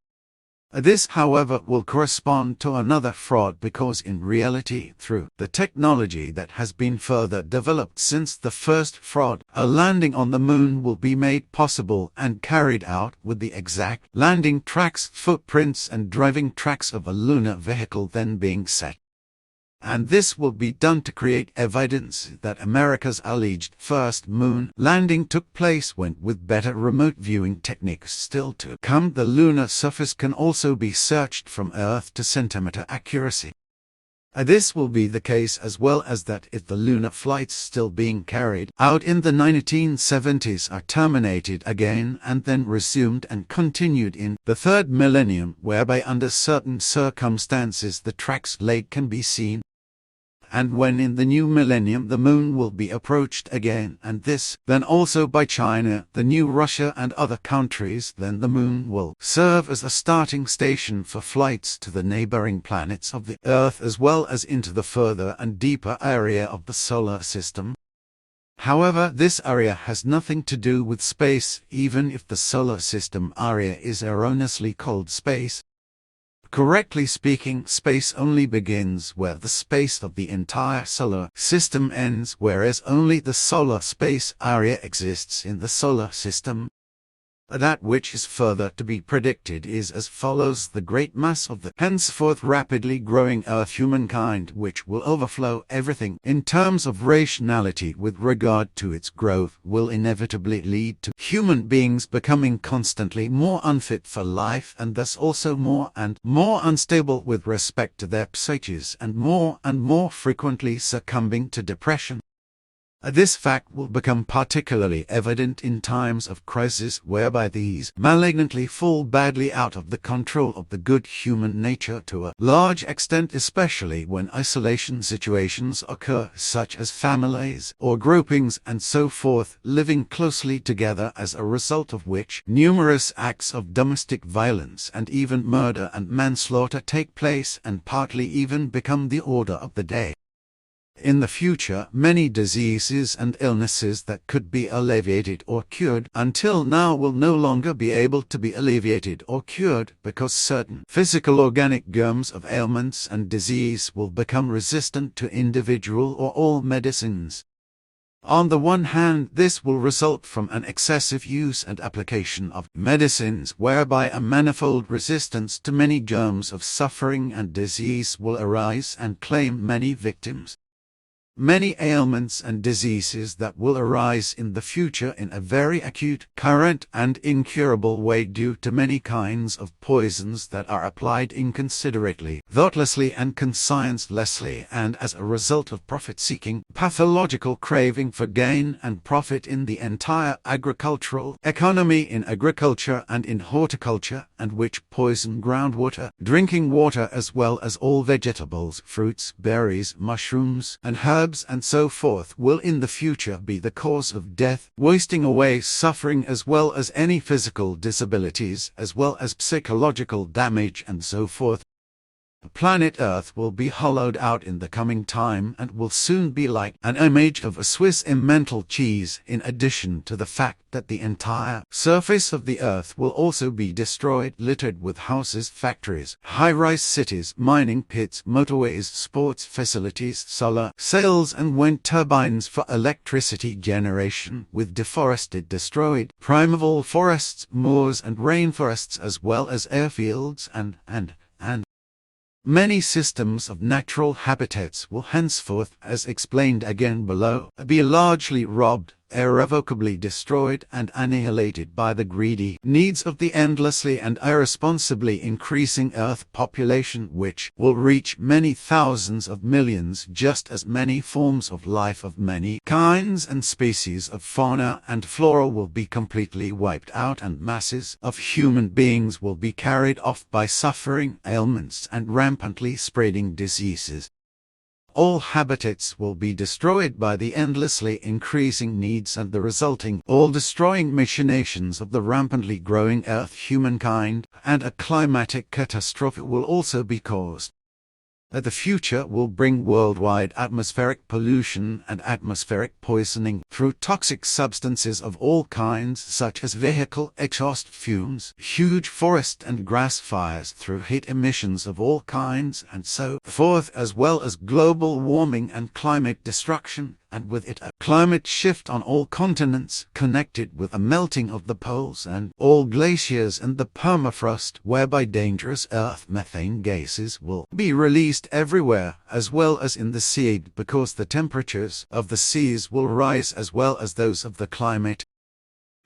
This, however, will correspond to another fraud, because in reality, through the technology that has been further developed since the first fraud, a landing on the moon will be made possible and carried out with the exact landing tracks, footprints, and driving tracks of a lunar vehicle then being set. And this will be done to create evidence that America's alleged first moon landing took place when, with better remote viewing techniques still to come, the lunar surface can also be searched from Earth to centimeter accuracy. This will be the case as well as that if the lunar flights still being carried out in the 1970s are terminated again and then resumed and continued in the third millennium, whereby under certain circumstances the tracks laid can be seen. And when in the new millennium the moon will be approached again, and this then also by China, the new Russia and other countries, then the moon will serve as a starting station for flights to the neighboring planets of the Earth as well as into the further and deeper area of the solar system. However, this area has nothing to do with space, even if the solar system area is erroneously called space. Correctly speaking, space only begins where the space of the entire solar system ends, whereas only the solar space area exists in the solar system. That which is further to be predicted is as follows: the great mass of the henceforth rapidly growing Earth humankind, which will overflow everything in terms of rationality with regard to its growth, will inevitably lead to human beings becoming constantly more unfit for life and thus also more and more unstable with respect to their psyches and more frequently succumbing to depression. This fact will become particularly evident in times of crisis, whereby these malignantly fall badly out of the control of the good human nature to a large extent, especially when isolation situations occur, such as families or groupings and so forth living closely together, as a result of which numerous acts of domestic violence and even murder and manslaughter take place and partly even become the order of the day. In the future, many diseases and illnesses that could be alleviated or cured until now will no longer be able to be alleviated or cured, because certain physical organic germs of ailments and disease will become resistant to individual or all medicines. On the one hand, this will result from an excessive use and application of medicines, whereby a manifold resistance to many germs of suffering and disease will arise and claim many victims. Many ailments and diseases that will arise in the future in a very acute, current, and incurable way due to many kinds of poisons that are applied inconsiderately, thoughtlessly, and consciencelessly, and as a result of profit-seeking, pathological craving for gain and profit in the entire agricultural economy, in agriculture and in horticulture, and which poison groundwater, drinking water, as well as all vegetables, fruits, berries, mushrooms, and herbs, and so forth, will in the future be the cause of death, wasting away, suffering, as well as any physical disabilities, as well as psychological damage, and so forth. Planet Earth will be hollowed out in the coming time and will soon be like an image of a Swiss emmental cheese, in addition to the fact that the entire surface of the Earth will also be destroyed, littered with houses, factories, high-rise cities, mining pits, motorways, sports facilities, solar sails and wind turbines for electricity generation, with deforested, destroyed primeval forests, moors and rainforests, as well as airfields and many systems of natural habitats will henceforth, as explained again below, be largely robbed, irrevocably destroyed, and annihilated by the greedy needs of the endlessly and irresponsibly increasing Earth population, which will reach many thousands of millions. Just as many forms of life of many kinds and species of fauna and flora will be completely wiped out, and masses of human beings will be carried off by suffering, ailments, and rampantly spreading diseases. All habitats will be destroyed by the endlessly increasing needs and the resulting all-destroying machinations of the rampantly growing Earth humankind, and a climatic catastrophe will also be caused. The future will bring worldwide atmospheric pollution and atmospheric poisoning through toxic substances of all kinds, such as vehicle exhaust fumes, huge forest and grass fires, through heat emissions of all kinds, and so forth, as well as global warming and climate destruction, and with it a climate shift on all continents, connected with a melting of the poles and all glaciers and the permafrost, whereby dangerous earth methane gases will be released everywhere, as well as in the sea, because the temperatures of the seas will rise as well as those of the climate.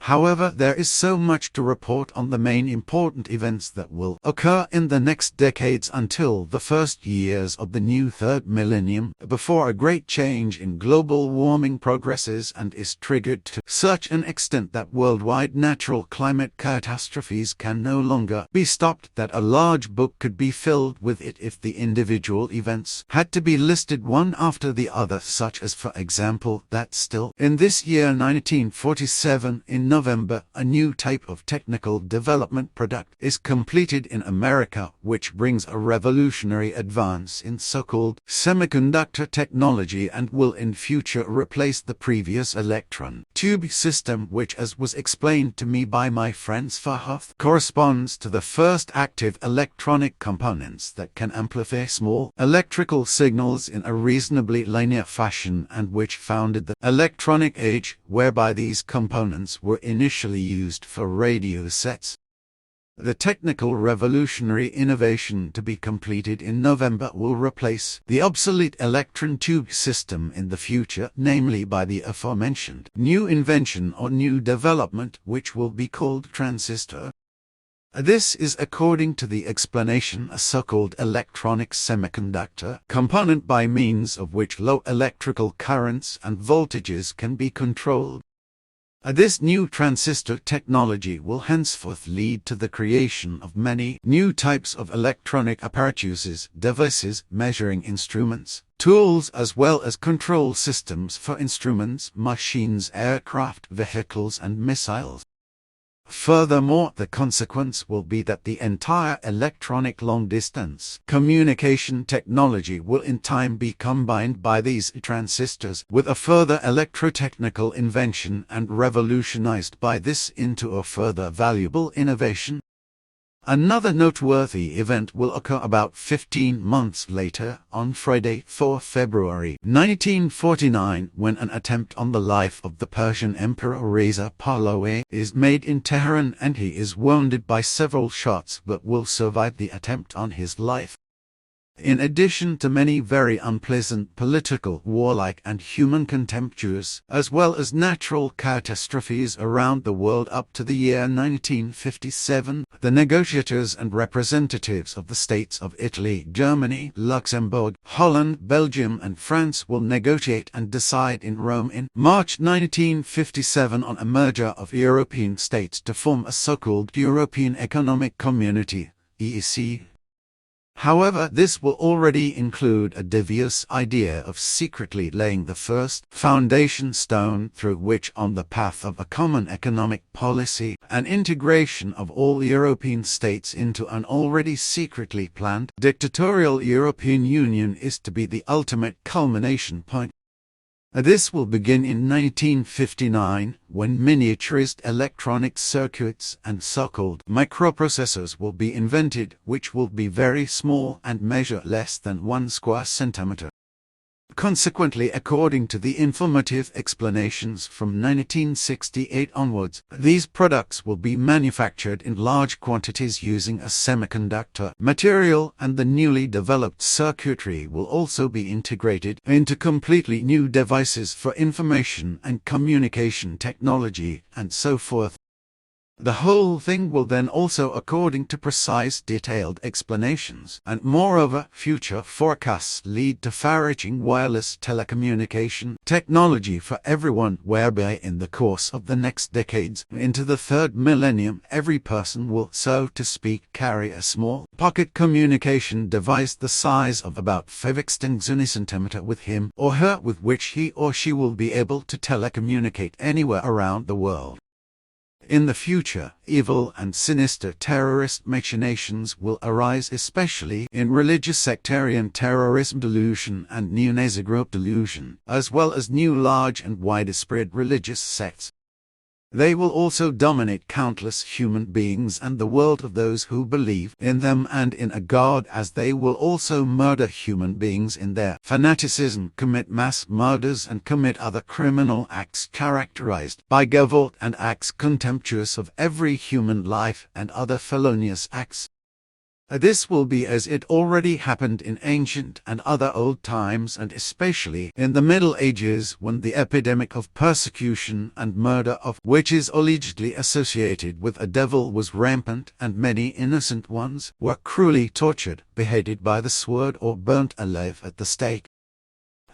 However, there is so much to report on the main important events that will occur in the next decades until the first years of the new third millennium, before a great change in global warming progresses and is triggered to such an extent that worldwide natural climate catastrophes can no longer be stopped, that a large book could be filled with it if the individual events had to be listed one after the other, such as, for example, that still in this year 1947 in November, a new type of technical development product is completed in America, which brings a revolutionary advance in so-called semiconductor technology and will in future replace the previous electron tube system, which, as was explained to me by my friend Svahoff, corresponds to the first active electronic components that can amplify small electrical signals in a reasonably linear fashion, and which founded the electronic age, whereby these components were initially used for radio sets. The technical revolutionary innovation to be completed in November will replace the obsolete electron tube system in the future, namely by the aforementioned new invention or new development, which will be called transistor. This is, according to the explanation, a so-called electronic semiconductor component by means of which low electrical currents and voltages can be controlled. This new transistor technology will henceforth lead to the creation of many new types of electronic apparatuses, devices, measuring instruments, tools, as well as control systems for instruments, machines, aircraft, vehicles, and missiles. Furthermore, the consequence will be that the entire electronic long-distance communication technology will in time be combined by these transistors with a further electrotechnical invention and revolutionized by this into a further valuable innovation. Another noteworthy event will occur about 15 months later, on Friday, 4 February 1949, when an attempt on the life of the Persian Emperor Reza Pahlavi is made in Tehran, and he is wounded by several shots but will survive the attempt on his life. In addition to many very unpleasant political, warlike, and human contemptuous, as well as natural catastrophes around the world up to the year 1957, the negotiators and representatives of the states of Italy, Germany, Luxembourg, Holland, Belgium, and France will negotiate and decide in Rome in March 1957 on a merger of European states to form a so-called European Economic Community, EEC. However, this will already include a devious idea of secretly laying the first foundation stone through which, on the path of a common economic policy, an integration of all European states into an already secretly planned dictatorial European Union is to be the ultimate culmination point. This will begin in 1959, when miniaturized electronic circuits and so-called microprocessors will be invented, which will be very small and measure less than 1 square centimeter. Consequently, according to the informative explanations from 1968 onwards, these products will be manufactured in large quantities using a semiconductor material, and the newly developed circuitry will also be integrated into completely new devices for information and communication technology, and so forth. The whole thing will then also, according to precise detailed explanations, and moreover future forecasts, lead to far-reaching wireless telecommunication technology for everyone, whereby in the course of the next decades into the third millennium every person will, so to speak, carry a small pocket communication device the size of about 5 centimeter with him or her, with which he or she will be able to telecommunicate anywhere around the world. In the future, evil and sinister terrorist machinations will arise, especially in religious sectarian terrorism delusion and neo-Nazi group delusion, as well as new large and widespread religious sects. They will also dominate countless human beings and the world of those who believe in them and in a God, as they will also murder human beings in their fanaticism, commit mass murders, and commit other criminal acts characterized by gavolt and acts contemptuous of every human life and other felonious acts. This will be as it already happened in ancient and other old times, and especially in the Middle Ages, when the epidemic of persecution and murder of witches allegedly associated with a devil was rampant, and many innocent ones were cruelly tortured, beheaded by the sword, or burnt alive at the stake.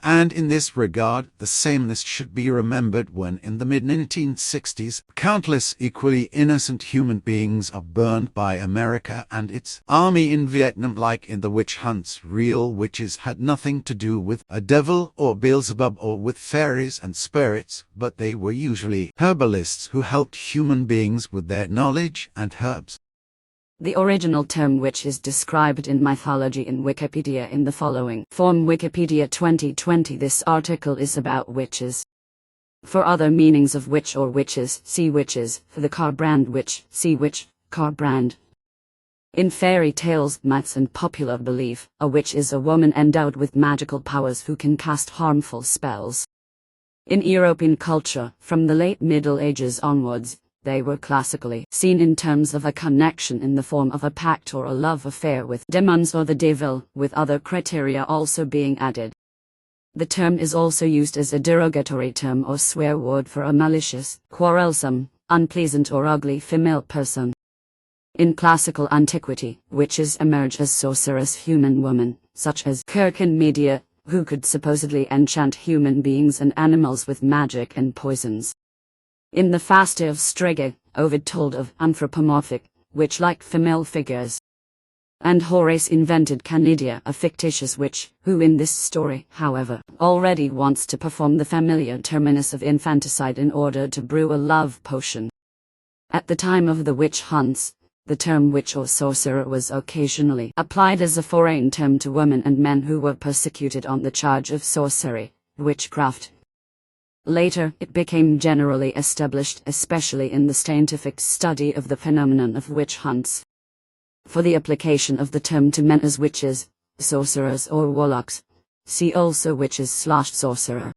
And in this regard, the sameness should be remembered when, in the mid-1960s, countless equally innocent human beings are burned by America and its army in Vietnam. Like in the witch hunts, real witches had nothing to do with a devil or Beelzebub or with fairies and spirits, but they were usually herbalists who helped human beings with their knowledge and herbs.
The original term witch is described in mythology in Wikipedia in the following form: Wikipedia 2020. This article is about witches. For other meanings of witch or witches, see witches. For the car brand witch, see witch, car brand. In fairy tales, myths and popular belief, a witch is a woman endowed with magical powers who can cast harmful spells. In European culture, from the late Middle Ages onwards, they were classically seen in terms of a connection in the form of a pact or a love affair with demons or the devil, with other criteria also being added. The term is also used as a derogatory term or swear word for a malicious, quarrelsome, unpleasant or ugly female person. In classical antiquity, witches emerge as sorcerous human women, such as Kirkin Media, who could supposedly enchant human beings and animals with magic and poisons. In the Fasta of Strega, Ovid told of anthropomorphic, witch-like female figures. And Horace invented Canidia, a fictitious witch, who in this story, however, already wants to perform the familiar terminus of infanticide in order to brew a love potion. At the time of the witch hunts, the term witch or sorcerer was occasionally applied as a foreign term to women and men who were persecuted on the charge of sorcery, witchcraft. Later, it became generally established, especially in the scientific study of the phenomenon of witch hunts. For the application of the term to men as witches, sorcerers or warlocks, see also witches/sorcerer.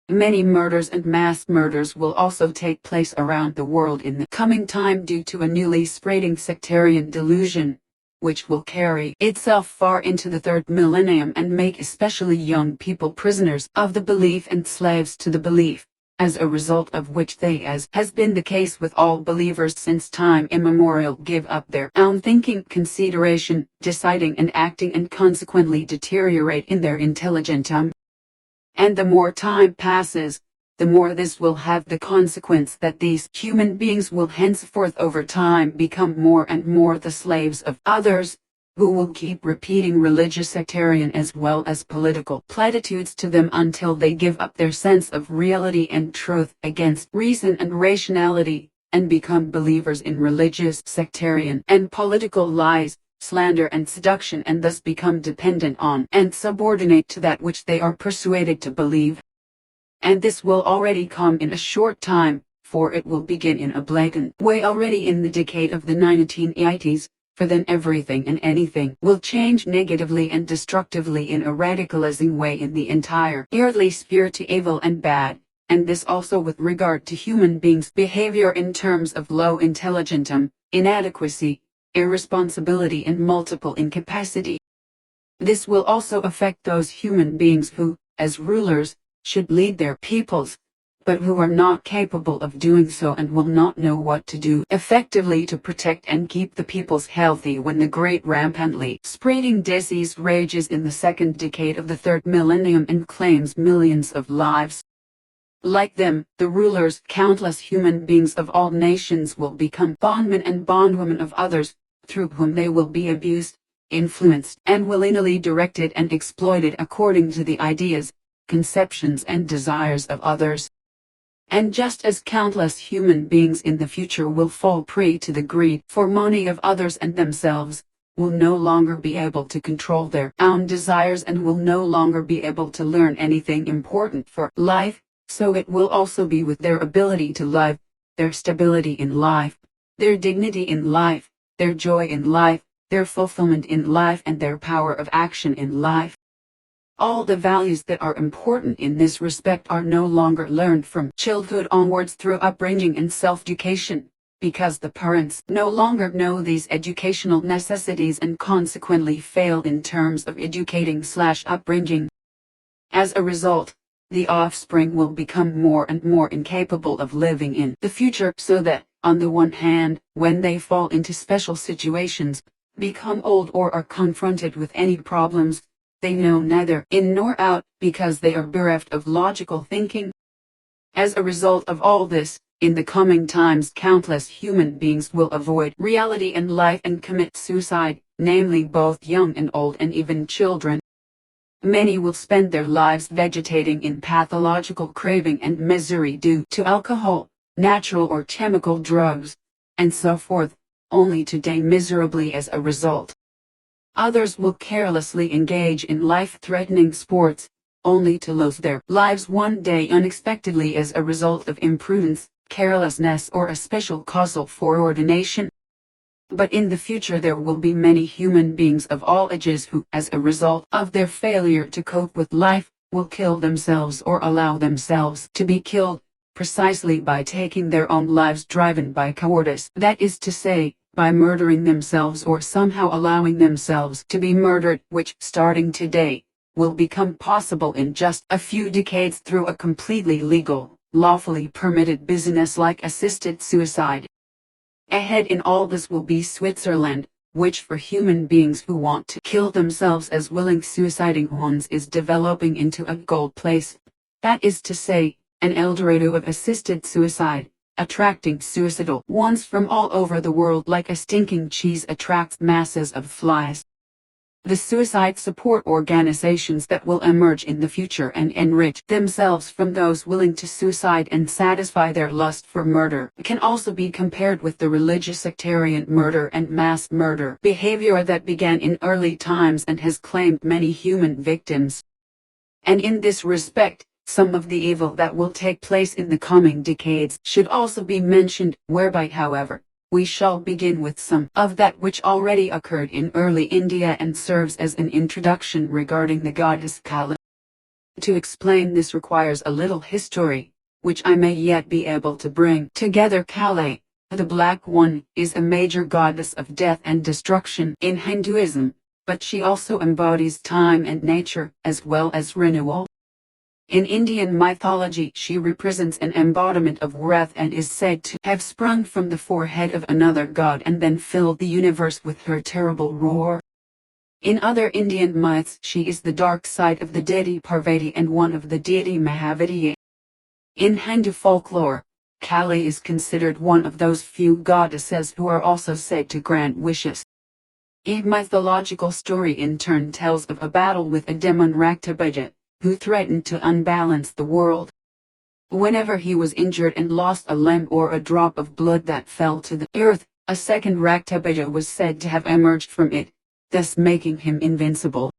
Many murders and mass murders will also take place around the world in the coming time due to a newly spreading sectarian delusion, which will carry itself far into the third millennium and make especially young people prisoners of the belief and slaves to the belief, as a result of which they, as has been the case with all believers since time immemorial, give up their own thinking, consideration, deciding and acting, and consequently deteriorate in their intelligentum. And the more time passes, the more this will have the consequence that these human beings will henceforth over time become more and more the slaves of others, who will keep repeating religious, sectarian as well as political platitudes to them until they give up their sense of reality and truth against reason and rationality, and become believers in religious, sectarian, and political lies, slander and seduction, and thus become dependent on and subordinate to that which they are persuaded to believe. And this will already come in a short time, for it will begin in a blatant way already in the decade of the 1980s, for then everything and anything will change negatively and destructively in a radicalizing way in the entire earthly sphere to evil and bad, and this also with regard to human beings' behavior in terms of low intelligentum, inadequacy, irresponsibility and multiple incapacity. This will also affect those human beings who, as rulers, should lead their peoples, but who are not capable of doing so and will not know what to do effectively to protect and keep the peoples healthy when the great rampantly spreading disease rages in the second decade of the third millennium and claims millions of lives. Like them, the rulers, countless human beings of all nations will become bondmen and bondwomen of others, through whom they will be abused, influenced, and willingly directed and exploited according to the ideas, conceptions and desires of others. And just as countless human beings in the future will fall prey to the greed for money of others and themselves, will no longer be able to control their own desires and will no longer be able to learn anything important for life, so it will also be with their ability to live, their stability in life, their dignity in life, their joy in life, their fulfillment in life, and their power of action in life. All the values that are important in this respect are no longer learned from childhood onwards through upbringing and self-education, because the parents no longer know these educational necessities and consequently fail in terms of educating/upbringing. As a result, the offspring will become more and more incapable of living in the future, so that, on the one hand, when they fall into special situations, become old or are confronted with any problems, they know neither in nor out because they are bereft of logical thinking. As a result of all this, in the coming times countless human beings will avoid reality and life and commit suicide, namely both young and old and even children. Many will spend their lives vegetating in pathological craving and misery due to alcohol, natural or chemical drugs, and so forth, only to die miserably as a result. Others will carelessly engage in life-threatening sports, only to lose their lives one day unexpectedly as a result of imprudence, carelessness, or a special causal foreordination. But in the future there will be many human beings of all ages who, as a result of their failure to cope with life, will kill themselves or allow themselves to be killed, precisely by taking their own lives driven by cowardice, that is to say, by murdering themselves or somehow allowing themselves to be murdered, which, starting today, will become possible in just a few decades through a completely legal, lawfully permitted business like assisted suicide. Ahead in all this will be Switzerland, which for human beings who want to kill themselves as willing suiciding ones is developing into a gold place, that is to say, an Eldorado of assisted suicide, attracting suicidal ones from all over the world like a stinking cheese attracts masses of flies. The suicide support organizations that will emerge in the future and enrich themselves from those willing to suicide and satisfy their lust for murder can also be compared with the religious sectarian murder and mass murder behavior that began in early times and has claimed many human victims. And in this respect, some of the evil that will take place in the coming decades should also be mentioned, whereby, however, we shall begin with some of that which already occurred in early India and serves as an introduction regarding the goddess Kali. To explain this requires a little history, which I may yet be able to bring together. Kali, the Black One, is a major goddess of death and destruction in Hinduism, but she also embodies time and nature, as well as renewal. In Indian mythology, she represents an embodiment of wrath and is said to have sprung from the forehead of another god and then filled the universe with her terrible roar. In other Indian myths, she is the dark side of the deity Parvati and one of the deity Mahavishnu. In Hindu folklore, Kali is considered one of those few goddesses who are also said to grant wishes. A mythological story in turn tells of a battle with a demon Raktabhaja, who threatened to unbalance the world. Whenever he was injured and lost a limb or a drop of blood that fell to the earth, a second Raktabhaja was said to have emerged from it, thus making him invincible.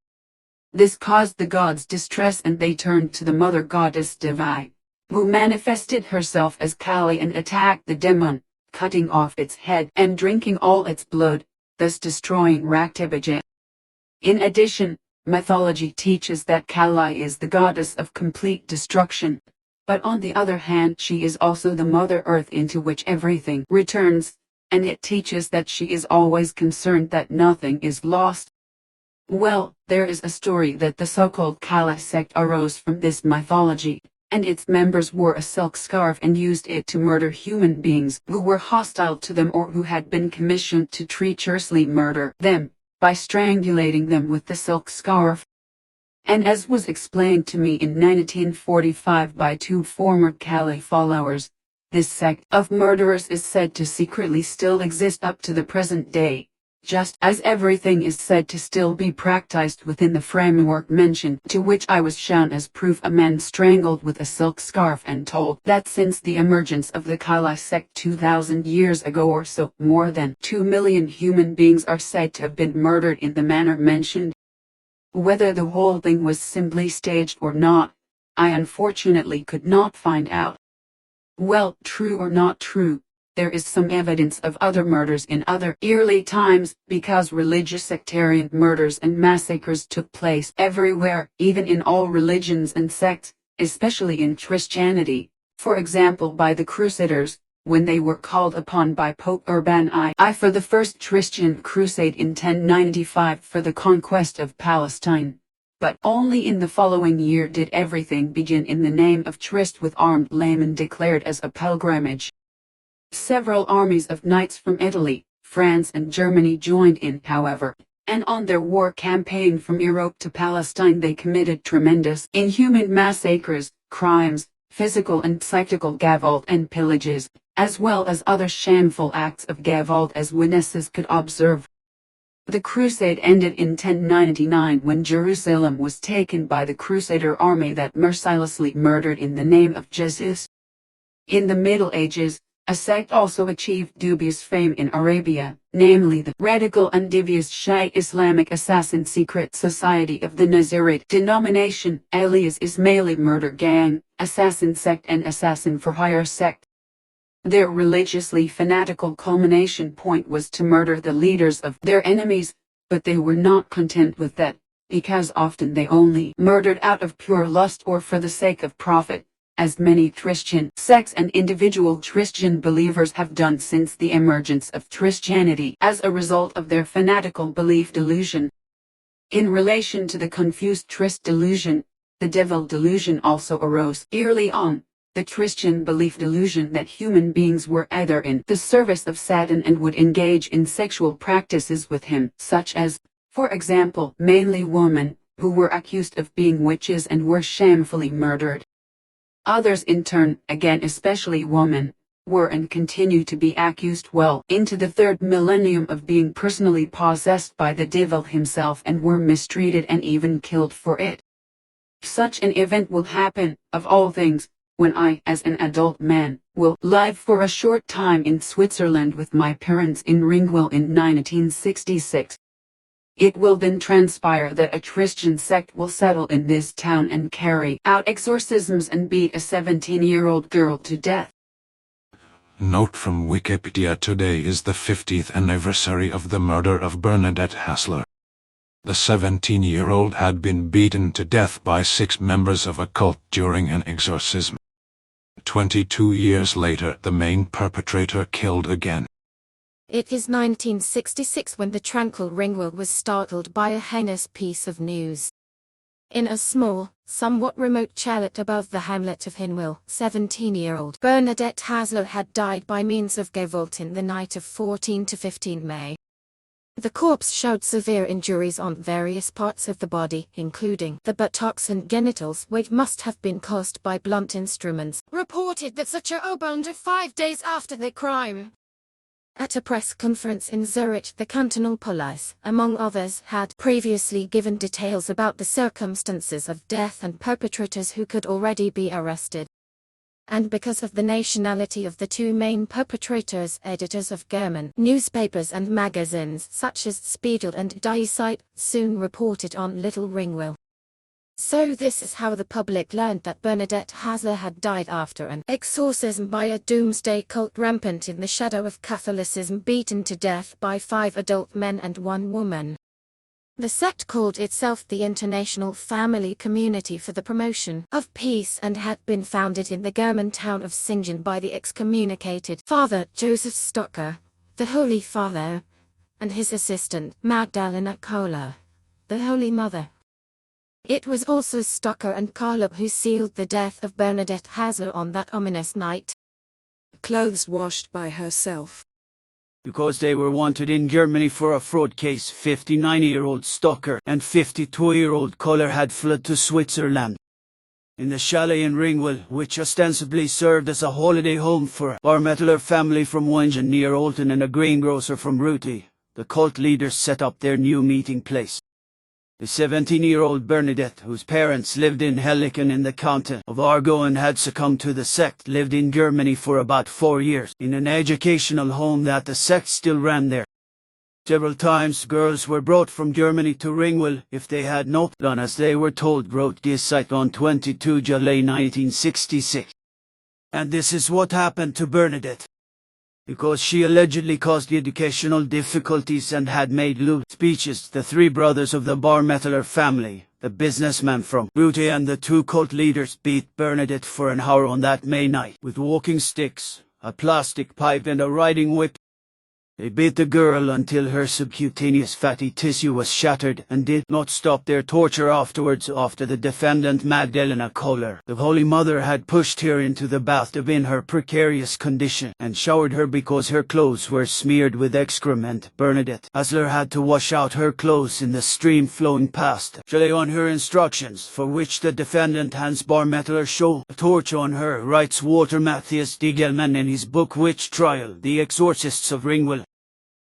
This caused the gods distress and they turned to the mother goddess Devi, who manifested herself as Kali and attacked the demon, cutting off its head and drinking all its blood, thus destroying Raktabhaja. In addition, mythology teaches that Kali is the goddess of complete destruction, but on the other hand she is also the Mother Earth into which everything returns, and it teaches that she is always concerned that nothing is lost. Well, there is a story that the so-called Kali sect arose from this mythology, and its members wore a silk scarf and used it to murder human beings who were hostile to them or who had been commissioned to treacherously murder them, by strangulating them with the silk scarf. And as was explained to me in 1945 by two former Kali followers, this sect of murderers is said to secretly still exist up to the present day, just as everything is said to still be practiced within the framework mentioned, to which I was shown as proof a man strangled with a silk scarf and told that since the emergence of the Kali sect 2,000 years ago or so, more than 2 million human beings are said to have been murdered in the manner mentioned. Whether the whole thing was simply staged or not, I unfortunately could not find out. Well, true or not true, there is some evidence of other murders in other early times, because religious sectarian murders and massacres took place everywhere, even in all religions and sects, especially in Christianity, for example by the Crusaders, when they were called upon by Pope Urban I for the First Christian Crusade in 1095 for the conquest of Palestine. But only in the following year did everything begin in the name of tryst with armed laymen declared as a pilgrimage. Several armies of knights from Italy, France and Germany joined in, however, and on their war campaign from Europe to Palestine they committed tremendous, inhuman massacres, crimes, physical and psychical gavalt and pillages, as well as other shameful acts of gavalt as witnesses could observe. The crusade ended in 1099 when Jerusalem was taken by the Crusader army that mercilessly murdered in the name of Jesus. In the Middle Ages, a sect also achieved dubious fame in Arabia, namely the radical and devious Shiite Islamic assassin secret society of the Nazarite denomination, alias Ismaili murder gang, assassin sect and assassin for hire sect. Their religiously fanatical culmination point was to murder the leaders of their enemies, but they were not content with that, because often they only murdered out of pure lust or for the sake of profit, as many Christian sects and individual Christian believers have done since the emergence of Christianity as a result of their fanatical belief delusion. In relation to the confused tryst delusion, the devil delusion also arose early on. The Christian belief delusion that human beings were either in the service of Satan and would engage in sexual practices with him, such as, for example, mainly women, who were accused of being witches and were shamefully murdered. Others in turn, again especially women, were and continue to be accused well into the third millennium of being personally possessed by the devil himself and were mistreated and even killed for it. Such an event will happen, of all things, when I, as an adult man, will live for a short time in Switzerland with my parents in Ringwell in 1966. It will then transpire that a Christian sect will settle in this town and carry out exorcisms and beat a 17-year-old girl to death.
Note from Wikipedia: today is the 50th anniversary of the murder of Bernadette Hassler. The 17-year-old had been beaten to death by 6 members of a cult during an exorcism. 22 years later, the main perpetrator killed again.
It is 1966 when the tranquil Ringwell was startled by a heinous piece of news. In a small, somewhat remote chalet above the hamlet of Hinwell, 17-year-old Bernadette Hassler had died by means of gavalt in the night of 14 to 15 May. The corpse showed severe injuries on various parts of the body, including the buttocks and genitals, which must have been caused by blunt instruments. Reported that such a opened 5 days after the crime. At a press conference in Zurich, the cantonal police, among others, had previously given details about the circumstances of death and perpetrators who could already be arrested. And because of the nationality of the 2 main perpetrators, editors of German newspapers and magazines such as Spiegel and Die Zeit soon reported on Little Ringwell. So this is how the public learned that Bernadette Hassler had died after an exorcism by a doomsday cult rampant in the shadow of Catholicism, beaten to death by 5 adult men and 1 woman. The sect called itself the International Family Community for the Promotion of Peace and had been founded in the German town of Singen by the excommunicated Father Joseph Stocker, the Holy Father, and his assistant Magdalena Kohler, the Holy Mother. It was also Stocker and Kohler who sealed the death of Bernadette Hassler on that ominous night.
Clothes washed by herself.
Because they were wanted in Germany for a fraud case, 59-year-old Stocker and 52-year-old Kohler had fled to Switzerland. In the chalet in Ringwell, which ostensibly served as a holiday home for a bar metaler family from Wingen near Olten and a greengrocer from Ruti, the cult leaders set up their new meeting place. The 17-year-old Bernadette, whose parents lived in Helliken in the canton of Argo and had succumbed to the sect, lived in Germany for about 4 years, in an educational home that the sect still ran there. Several times girls were brought from Germany to Ringwell if they had not done as they were told, wrote Die Zeit on 22 July 1966. And this is what happened to Bernadette. Because she allegedly caused educational difficulties and had made lewd speeches, the 3 brothers of the bar metaler family, the businessman from Ruti and the 2 cult leaders beat Bernadette for an hour on that May night with walking sticks, a plastic pipe and a riding whip. They beat the girl until her subcutaneous fatty tissue was shattered and did not stop their torture afterwards. After the defendant Magdalena Kohler, the Holy Mother had pushed her into the bathtub in her precarious condition and showered her because her clothes were smeared with excrement. Bernadette Hassler had to wash out her clothes in the stream flowing past Shelley on her instructions, for which the defendant Hans Barmettler show a torch on her, writes Walter Matthias Diegelman in his book Witch Trial, The Exorcists of Ringwell.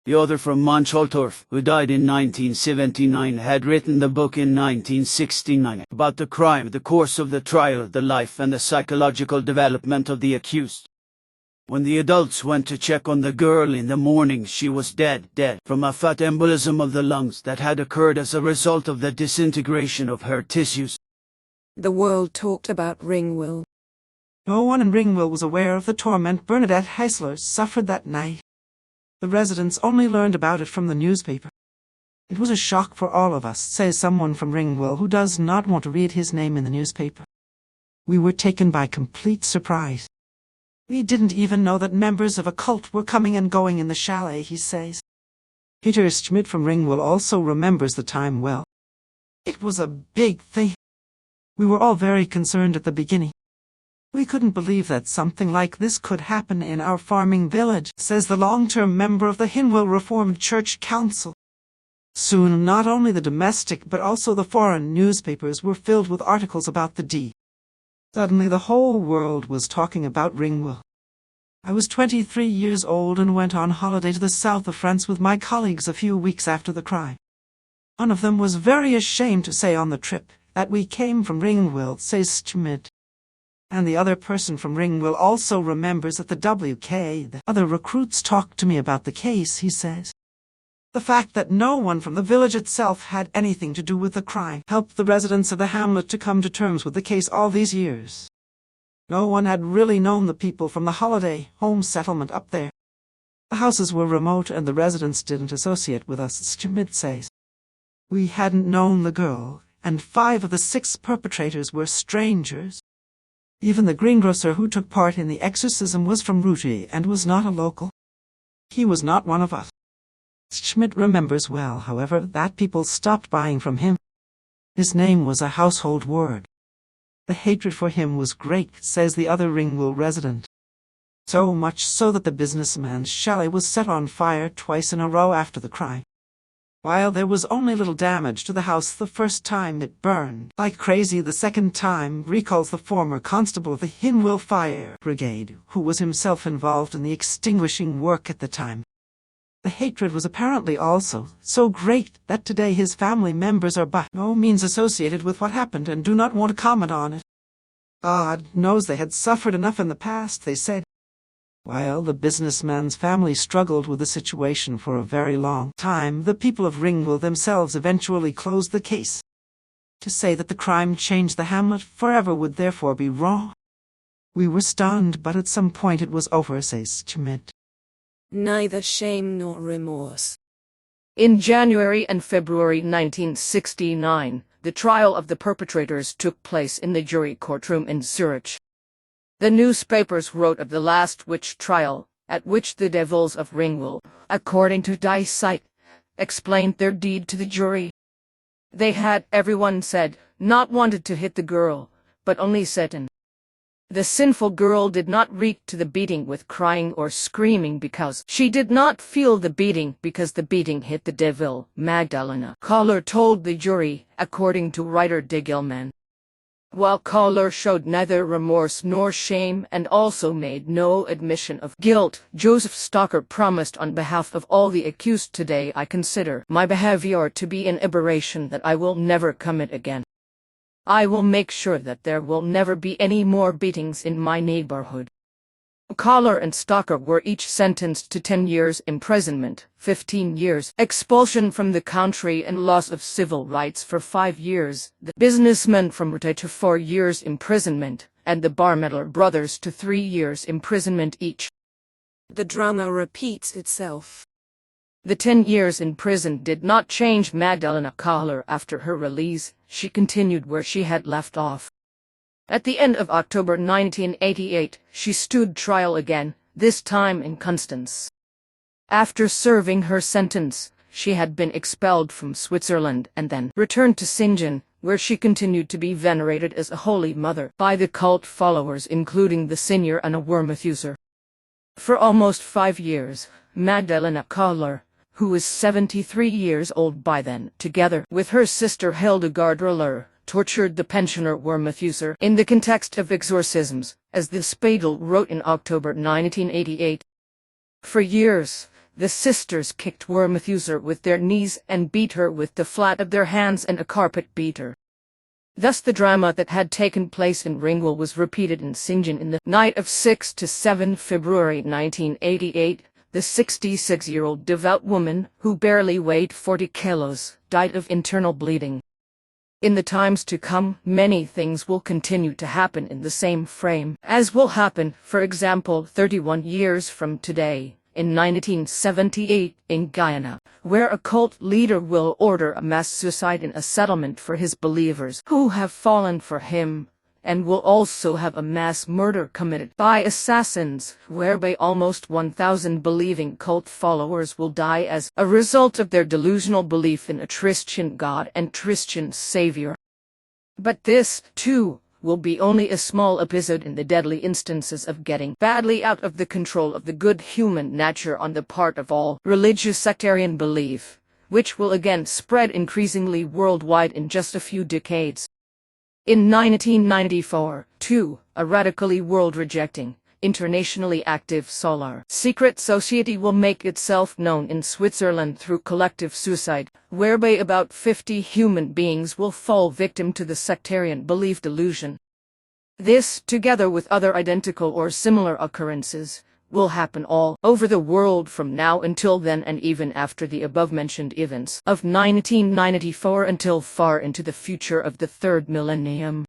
The author from Moncholtorf, who died in 1979, had written the book in 1969 about the crime, the course of the trial, the life and the psychological development of the accused. When the adults went to check on the girl in the morning, she was dead from a fat embolism of the lungs that had occurred as a result of the disintegration of her tissues.
The world talked about Ringwell.
No one in Ringwell was aware of the torment Bernadette Hassler suffered that night. The residents only learned about it from the newspaper. It was a shock for all of us, says someone from Ringwell who does not want to read his name in the newspaper. We were taken by complete surprise. We didn't even know that members of a cult were coming and going in the chalet, he says. Peter Schmidt from Ringwell also remembers the time well. It was a big thing. We were all very concerned at the beginning. We couldn't believe that something like this could happen in our farming village, says the long-term member of the Hinwell Reformed Church Council. Soon, not only the domestic but also the foreign newspapers were filled with articles about the deed. Suddenly the whole world was talking about Ringwell. I was 23 years old and went on holiday to the south of France with my colleagues a few weeks after the crime. One of them was very ashamed to say on the trip that we came from Ringwell, says Schmidt. And the other person from Ringwell also remembers that the the other recruits talked to me about the case, he says. The fact that no one from the village itself had anything to do with the crime helped the residents of the hamlet to come to terms with the case all these years. No one had really known the people from the holiday home settlement up there. The houses were remote and the residents didn't associate with us, Schmidt says. We hadn't known the girl, and 5 of the 6 perpetrators were strangers. Even the greengrocer who took part in the exorcism was from Ruti and was not a local. He was not one of us. Schmidt remembers well, however, that people stopped buying from him. His name was a household word. The hatred for him was great, says the other Ringwell resident. So much so that the businessman's chalet was set on fire twice in a row after the crime. While there was only little damage to the house the first time it burned like crazy the second time, recalls the former constable of the Hinwell Fire Brigade, who was himself involved in the extinguishing work at the time. The hatred was apparently also so great that today his family members are by no means associated with what happened and do not want to comment on it. God knows they had suffered enough in the past, they said. While the businessman's family struggled with the situation for a very long time, the people of Ringwell themselves eventually closed the case. To say that the crime changed the hamlet forever would therefore be wrong. We were stunned, but at some point it was over, says Schmidt.
Neither shame nor remorse.
In January and February 1969, the trial of the perpetrators took place in the jury courtroom in Zurich. The newspapers wrote of the last witch trial, at which the devils of Ringwell, according to Die Zeit, explained their deed to the jury. They had, everyone said, not wanted to hit the girl, but only Satan. The sinful girl did not react to the beating with crying or screaming because she did not feel the beating because the beating hit the devil, Magdalena Kohler told the jury, according to writer Diegelman. While Kohler showed neither remorse nor shame and also made no admission of guilt, Joseph Stocker promised on behalf of all the accused, "Today I consider my behavior to be an aberration that I will never commit again. I will make sure that there will never be any more beatings in my neighborhood." Kohler and Stocker were each sentenced to 10 years imprisonment, 15 years expulsion from the country and loss of civil rights for 5 years, the businessman from Rute to 4 years imprisonment, and the Barmettler brothers to 3 years imprisonment each.
The drama repeats itself.
The 10 years in prison did not change Magdalena Kohler after her release. She continued where she had left off. At the end of October 1988, she stood trial again, this time in Constance. After serving her sentence, she had been expelled from Switzerland and then returned to Sinjin, where she continued to be venerated as a holy mother by the cult followers, including the senior and a Wormuthuser. For almost 5 years, Magdalena Kohler, who was 73 years old by then, together with her sister Hildegard Roller, tortured the pensioner Wormuthuser in the context of exorcisms, as the Spiegel wrote in October 1988. For years, the sisters kicked Wormuthuser with their knees and beat her with the flat of their hands and a carpet beater. Thus the drama that had taken place in Ringwell was repeated in Sinjin in the night of 6 to 7 February 1988. The 66-year-old devout woman, who barely weighed 40 kilos, died of internal bleeding. In the times to come, many things will continue to happen in the same frame, as will happen, for example, 31 years from today, in 1978, in Guyana, where a cult leader will order a mass suicide in a settlement for his believers who have fallen for him, and will also have a mass murder committed by assassins, whereby almost 1,000 believing cult followers will die as a result of their delusional belief in a Christian God and Christian Savior. But this, too, will be only a small episode in the deadly instances of getting badly out of the control of the good human nature on the part of all religious sectarian belief, which will again spread increasingly worldwide in just a few decades. In 1994, too, a radically world-rejecting, internationally active solar secret society will make itself known in Switzerland through collective suicide, whereby about 50 human beings will fall victim to the sectarian belief delusion. This, together with other identical or similar occurrences, will happen all over the world from now until then, and even after the above-mentioned events of 1994 until far into the future of the third millennium.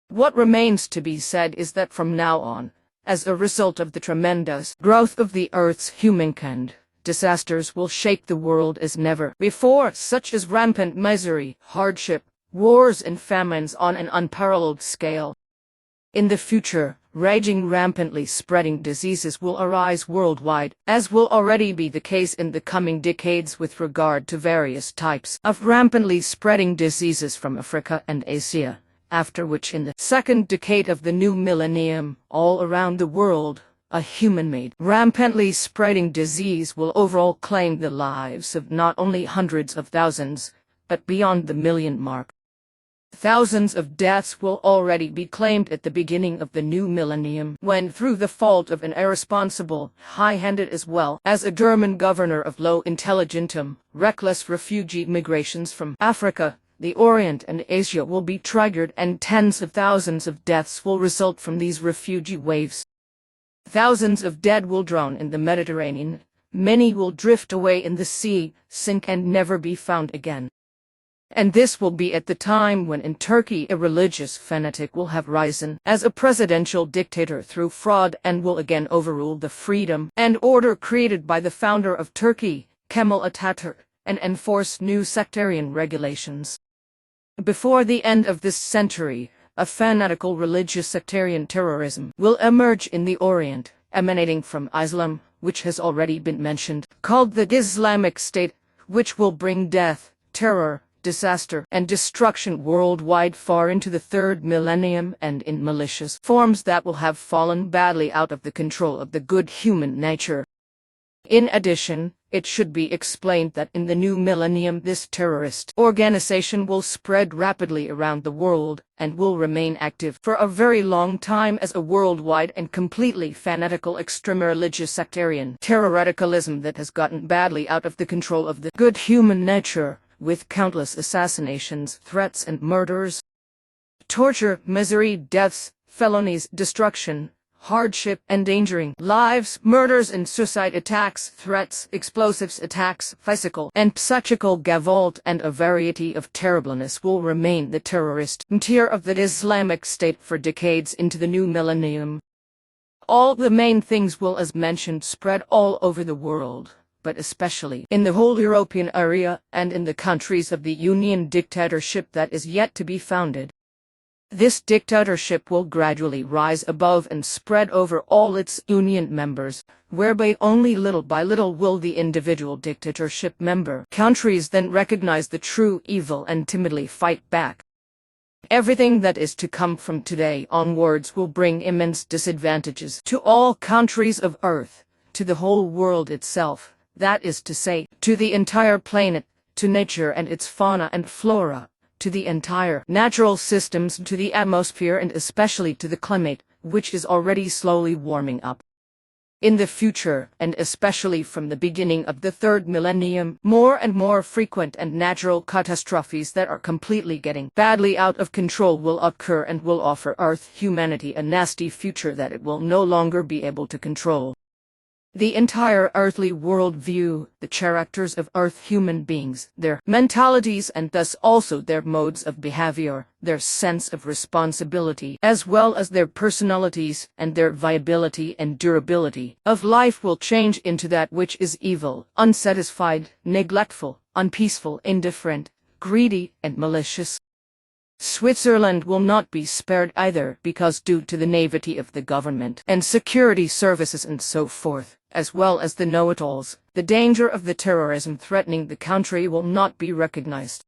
What remains to be said is that from now on, as a result of the tremendous growth of the Earth's humankind, disasters will shake the world as never before, such as rampant misery, hardship, wars and famines on an unparalleled scale. In the future, raging rampantly spreading diseases will arise worldwide, as will already be the case in the coming decades with regard to various types of rampantly spreading diseases from Africa and Asia, after which in the second decade of the new millennium, all around the world, a human-made, rampantly spreading disease will overall claim the lives of not only hundreds of thousands, but beyond the million mark. Thousands of deaths will already be claimed at the beginning of the new millennium, when through the fault of an irresponsible, high-handed as well as a German governor of low intelligentum, reckless refugee migrations from Africa, the Orient and Asia will be triggered, and tens of thousands of deaths will result from these refugee waves. Thousands of dead will drown in the Mediterranean, many will drift away in the sea, sink and never be found again. And this will be at the time when in Turkey a religious fanatic will have risen as a presidential dictator through fraud and will again overrule the freedom and order created by the founder of Turkey, Kemal Atatürk, and enforce new sectarian regulations. Before the end of this century, a fanatical religious sectarian terrorism will emerge in the Orient, emanating from Islam, which has already been mentioned, called the Islamic State, which will bring death, terror, disaster, and destruction worldwide far into the third millennium and in malicious forms that will have fallen badly out of the control of the good human nature. In addition, it should be explained that in the new millennium this terrorist organization will spread rapidly around the world and will remain active for a very long time as a worldwide and completely fanatical extreme religious sectarian terror radicalism that has gotten badly out of the control of the good human nature, with countless assassinations, threats and murders, torture, misery, deaths, felonies, destruction, hardship, endangering lives, murders and suicide attacks, threats, explosives attacks, physical and psychical gavolt, and a variety of terribleness will remain the terrorist tier of the Islamic State for decades into the new millennium. All the main things will, as mentioned, spread all over the world, but especially in the whole European area and in the countries of the Union dictatorship that is yet to be founded. This dictatorship will gradually rise above and spread over all its union members, whereby only little by little will the individual dictatorship member countries then recognize the true evil and timidly fight back. Everything that is to come from today onwards will bring immense disadvantages to all countries of Earth, to the whole world itself, that is to say, to the entire planet, to nature and its fauna and flora, to the entire natural systems, to the atmosphere, and especially to the climate, which is already slowly warming up. In the future, and especially from the beginning of the third millennium, more and more frequent and natural catastrophes that are completely getting badly out of control will occur and will offer Earth humanity a nasty future that it will no longer be able to control. The entire earthly world view, the characters of Earth human beings, their mentalities and thus also their modes of behavior, their sense of responsibility, as well as their personalities and their viability and durability of life will change into that which is evil, unsatisfied, neglectful, unpeaceful, indifferent, greedy, and malicious. Switzerland will not be spared either because due to the naivety of the government and security services and so forth, as well as the know-it-alls, the danger of the terrorism threatening the country will not be recognized.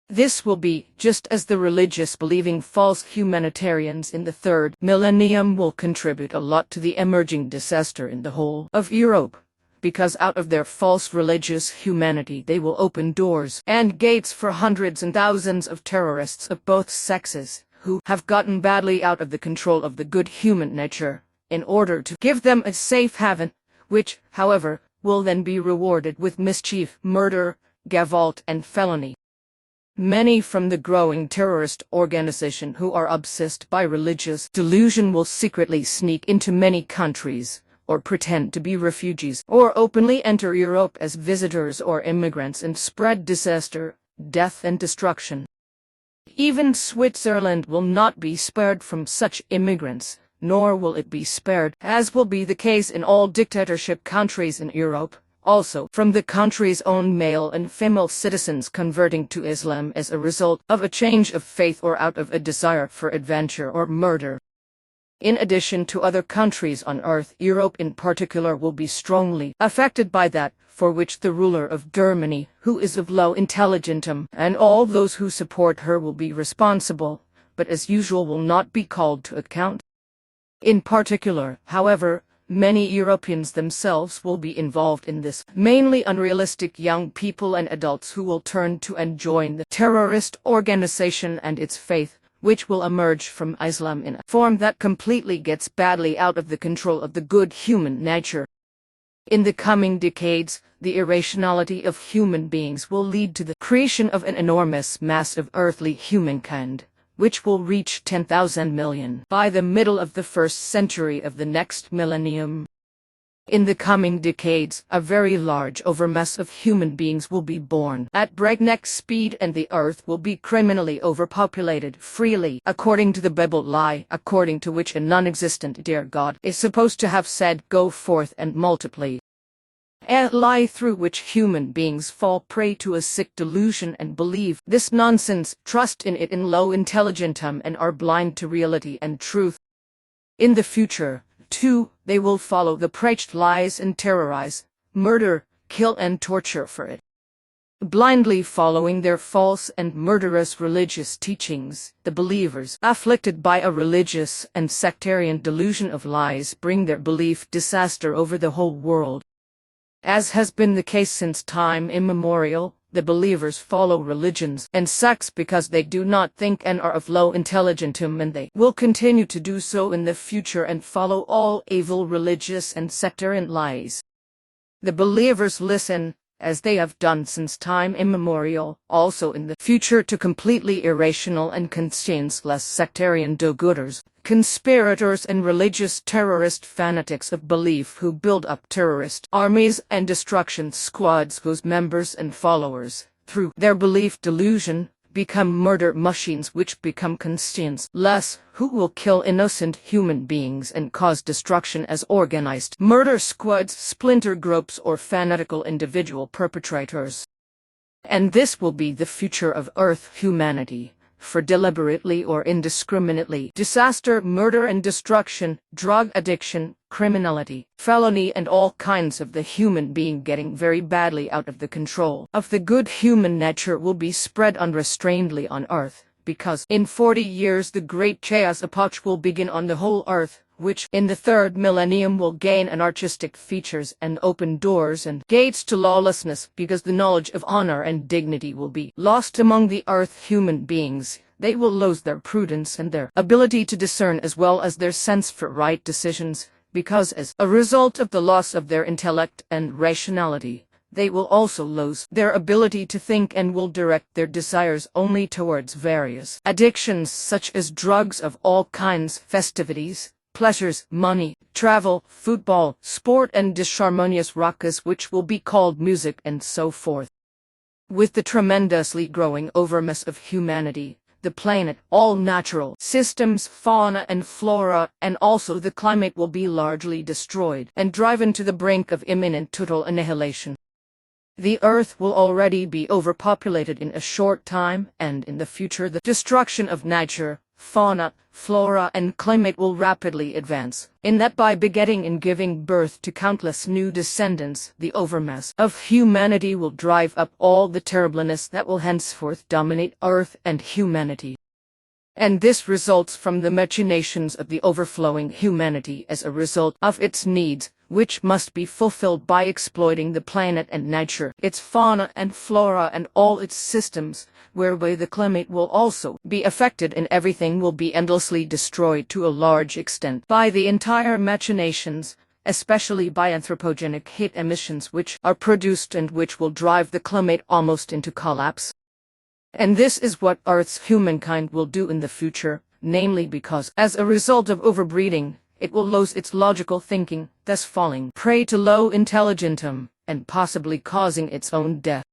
This will be just as the religious believing false humanitarians in the third millennium will contribute a lot to the emerging disaster in the whole of Europe, because out of their false religious humanity they will open doors and gates for hundreds and thousands of terrorists of both sexes, who have gotten badly out of the control of the good human nature, in order to give them a safe haven, which, however, will then be rewarded with mischief, murder, gavolt, and felony. Many from the growing terrorist organization who are obsessed by religious delusion will secretly sneak into many countries, or pretend to be refugees, or openly enter Europe as visitors or immigrants and spread disaster, death and destruction. Even Switzerland will not be spared from such immigrants, nor will it be spared, as will be the case in all dictatorship countries in Europe, also from the country's own male and female citizens converting to Islam as a result of a change of faith or out of a desire for adventure or murder. In addition to other countries on Earth, Europe in particular will be strongly affected by that, for which the ruler of Germany, who is of low intelligentum, and all those who support her will be responsible, but as usual will not be called to account. In particular, however, many Europeans themselves will be involved in this, mainly unrealistic young people and adults who will turn to and join the terrorist organization and its faith, which will emerge from Islam in a form that completely gets badly out of the control of the good human nature. In the coming decades, the irrationality of human beings will lead to the creation of an enormous mass of earthly humankind, which will reach 10,000 million by the middle of the first century of the next millennium. In the coming decades, a very large overmass of human beings will be born at breakneck speed and the earth will be criminally overpopulated freely, according to the Bible lie, according to which a non-existent dear God is supposed to have said, "Go forth and multiply." A lie through which human beings fall prey to a sick delusion and believe this nonsense, trust in it in low intelligentum and are blind to reality and truth. In the future, too, they will follow the preached lies and terrorize, murder, kill and torture for it. Blindly following their false and murderous religious teachings, the believers, afflicted by a religious and sectarian delusion of lies, bring their belief disaster over the whole world. As has been the case since time immemorial, the believers follow religions and sects because they do not think and are of low intelligentum, and they will continue to do so in the future and follow all evil religious and sectarian lies. The believers listen, as they have done since time immemorial, also in the future to completely irrational and conscienceless sectarian do-gooders, conspirators and religious terrorist fanatics of belief who build up terrorist armies and destruction squads whose members and followers, through their belief delusion, become murder machines which become conscienceless, who will kill innocent human beings and cause destruction as organized murder squads, splinter groups or fanatical individual perpetrators. And this will be the future of Earth humanity, for deliberately or indiscriminately disaster, murder and destruction, drug addiction, criminality, felony and all kinds of the human being getting very badly out of the control of the good human nature will be spread unrestrainedly on earth, because in 40 years the great chaos epoch will begin on the whole earth, which in the third millennium will gain anarchistic features and open doors and gates to lawlessness, because the knowledge of honor and dignity will be lost among the earth human beings. They will lose their prudence and their ability to discern as well as their sense for right decisions, because as a result of the loss of their intellect and rationality, they will also lose their ability to think and will direct their desires only towards various addictions such as drugs of all kinds, festivities, pleasures, money, travel, football, sport and disharmonious ruckus which will be called music and so forth. With the tremendously growing overmass of humanity, the planet, all natural systems, fauna and flora, and also the climate will be largely destroyed and driven to the brink of imminent total annihilation. The earth will already be overpopulated in a short time, and in the future the destruction of nature, fauna, flora and climate will rapidly advance, in that by begetting and giving birth to countless new descendants, the overmass of humanity will drive up all the terribleness that will henceforth dominate earth and humanity. And this results from the machinations of the overflowing humanity as a result of its needs, which must be fulfilled by exploiting the planet and nature, its fauna and flora and all its systems, whereby the climate will also be affected and everything will be endlessly destroyed to a large extent by the entire machinations, especially by anthropogenic heat emissions which are produced and which will drive the climate almost into collapse. And this is what Earth's humankind will do in the future, namely because, as a result of overbreeding, it will lose its logical thinking, thus falling prey to low intelligentum, and possibly causing its own death.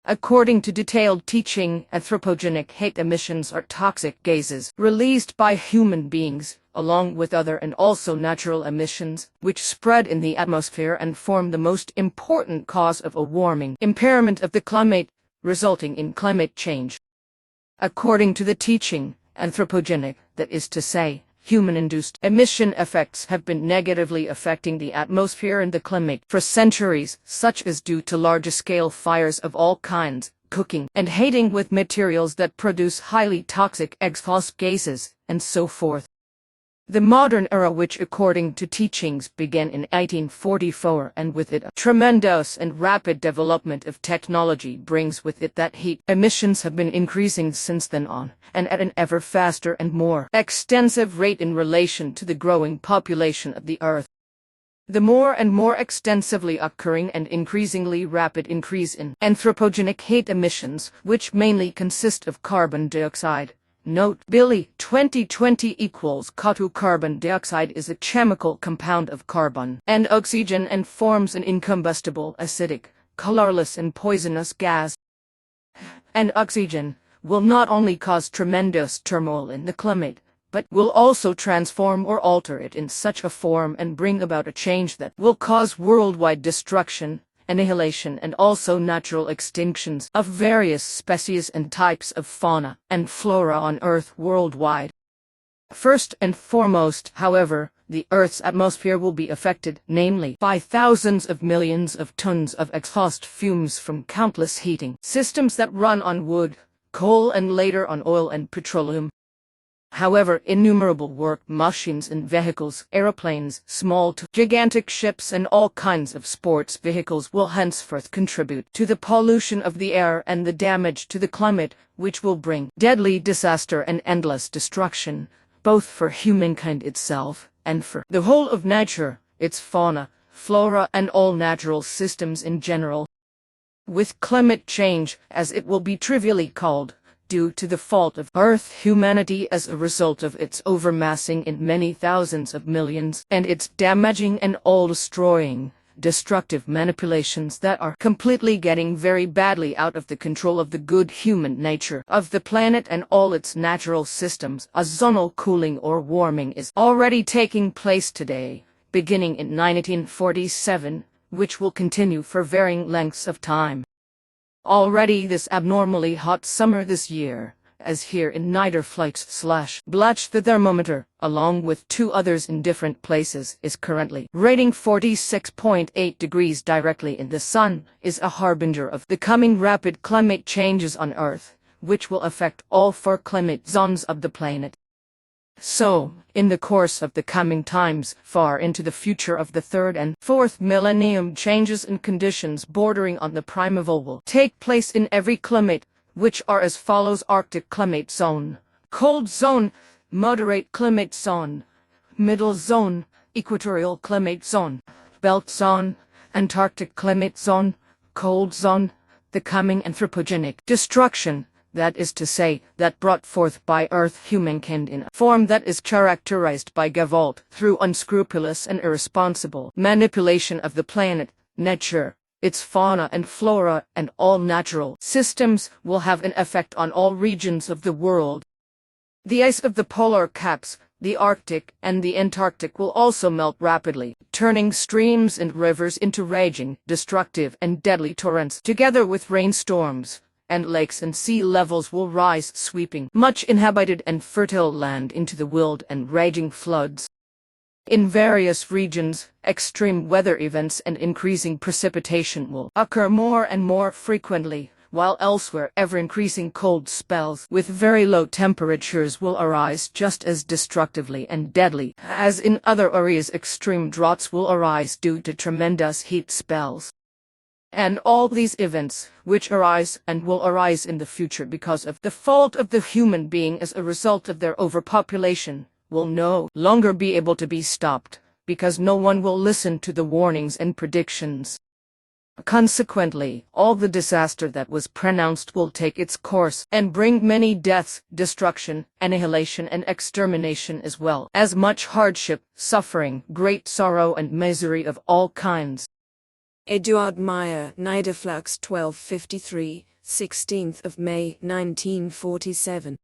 According to detailed teaching, anthropogenic heat emissions are toxic gases released by human beings, along with other and also natural emissions, which spread in the atmosphere and form the most important cause of a warming impairment of the climate, resulting in climate change. According to the teaching, anthropogenic, that is to say, human-induced emission effects have been negatively affecting the atmosphere and the climate for centuries, such as due to large-scale fires of all kinds, cooking and heating with materials that produce highly toxic exhaust gases, and so forth. The modern era, which according to teachings began in 1844 and with it a tremendous and rapid development of technology, brings with it that heat emissions have been increasing since then on, and at an ever faster and more extensive rate in relation to the growing population of the Earth. The more and more extensively occurring and increasingly rapid increase in anthropogenic heat emissions, which mainly consist of carbon dioxide. Note: Billy 2020 equals CO2. Carbon dioxide is a chemical compound of carbon and oxygen and forms an incombustible, acidic, colorless and poisonous gas. And oxygen will not only cause tremendous turmoil in the climate, but will also transform or alter it in such a form and bring about a change that will cause worldwide destruction, annihilation and also natural extinctions of various species and types of fauna and flora on Earth worldwide. First and foremost, however, the Earth's atmosphere will be affected, namely by thousands of millions of tons of exhaust fumes from countless heating systems that run on wood, coal and later on oil and petroleum. However, innumerable work machines and vehicles, aeroplanes, small to gigantic ships and all kinds of sports vehicles will henceforth contribute to the pollution of the air and the damage to the climate, which will bring deadly disaster and endless destruction, both for humankind itself and for the whole of nature, its fauna, flora and all natural systems in general. With climate change, as it will be trivially called, due to the fault of Earth humanity as a result of its overmassing in many thousands of millions and its damaging and all-destroying, destructive manipulations that are completely getting very badly out of the control of the good human nature of the planet and all its natural systems. Ozonal cooling or warming is already taking place today, beginning in 1947, which will continue for varying lengths of time. Already this abnormally hot summer this year, as here in Niederflex/Blach. The thermometer, along with 2 others in different places, is currently rating 46.8 degrees directly in the sun, is a harbinger of the coming rapid climate changes on Earth, which will affect all 4 climate zones of the planet. So, in the course of the coming times, far into the future of the 3rd and 4th millennium, changes in conditions bordering on the primeval will take place in every climate, which are as follows: Arctic climate zone, cold zone, moderate climate zone, middle zone, equatorial climate zone, belt zone, Antarctic climate zone, cold zone. The coming anthropogenic destruction, that is to say, that brought forth by Earth humankind in a form that is characterized by gavolt, through unscrupulous and irresponsible manipulation of the planet, nature, its fauna and flora, and all natural systems, will have an effect on all regions of the world. The ice of the polar caps, the Arctic and the Antarctic, will also melt rapidly, turning streams and rivers into raging, destructive and deadly torrents, together with rainstorms, and lakes and sea levels will rise, sweeping much inhabited and fertile land into the wild and raging floods. In various regions, extreme weather events and increasing precipitation will occur more and more frequently, while elsewhere ever-increasing cold spells with very low temperatures will arise just as destructively and deadly as in other areas. Extreme droughts will arise due to tremendous heat spells. And all these events, which arise and will arise in the future because of the fault of the human being as a result of their overpopulation, will no longer be able to be stopped, because no one will listen to the warnings and predictions. Consequently, all the disaster that was pronounced will take its course and bring many deaths, destruction, annihilation and extermination, as well as much hardship, suffering, great sorrow and misery of all kinds.
Eduard Meyer, Niederflux 1253, 16th of May 1947.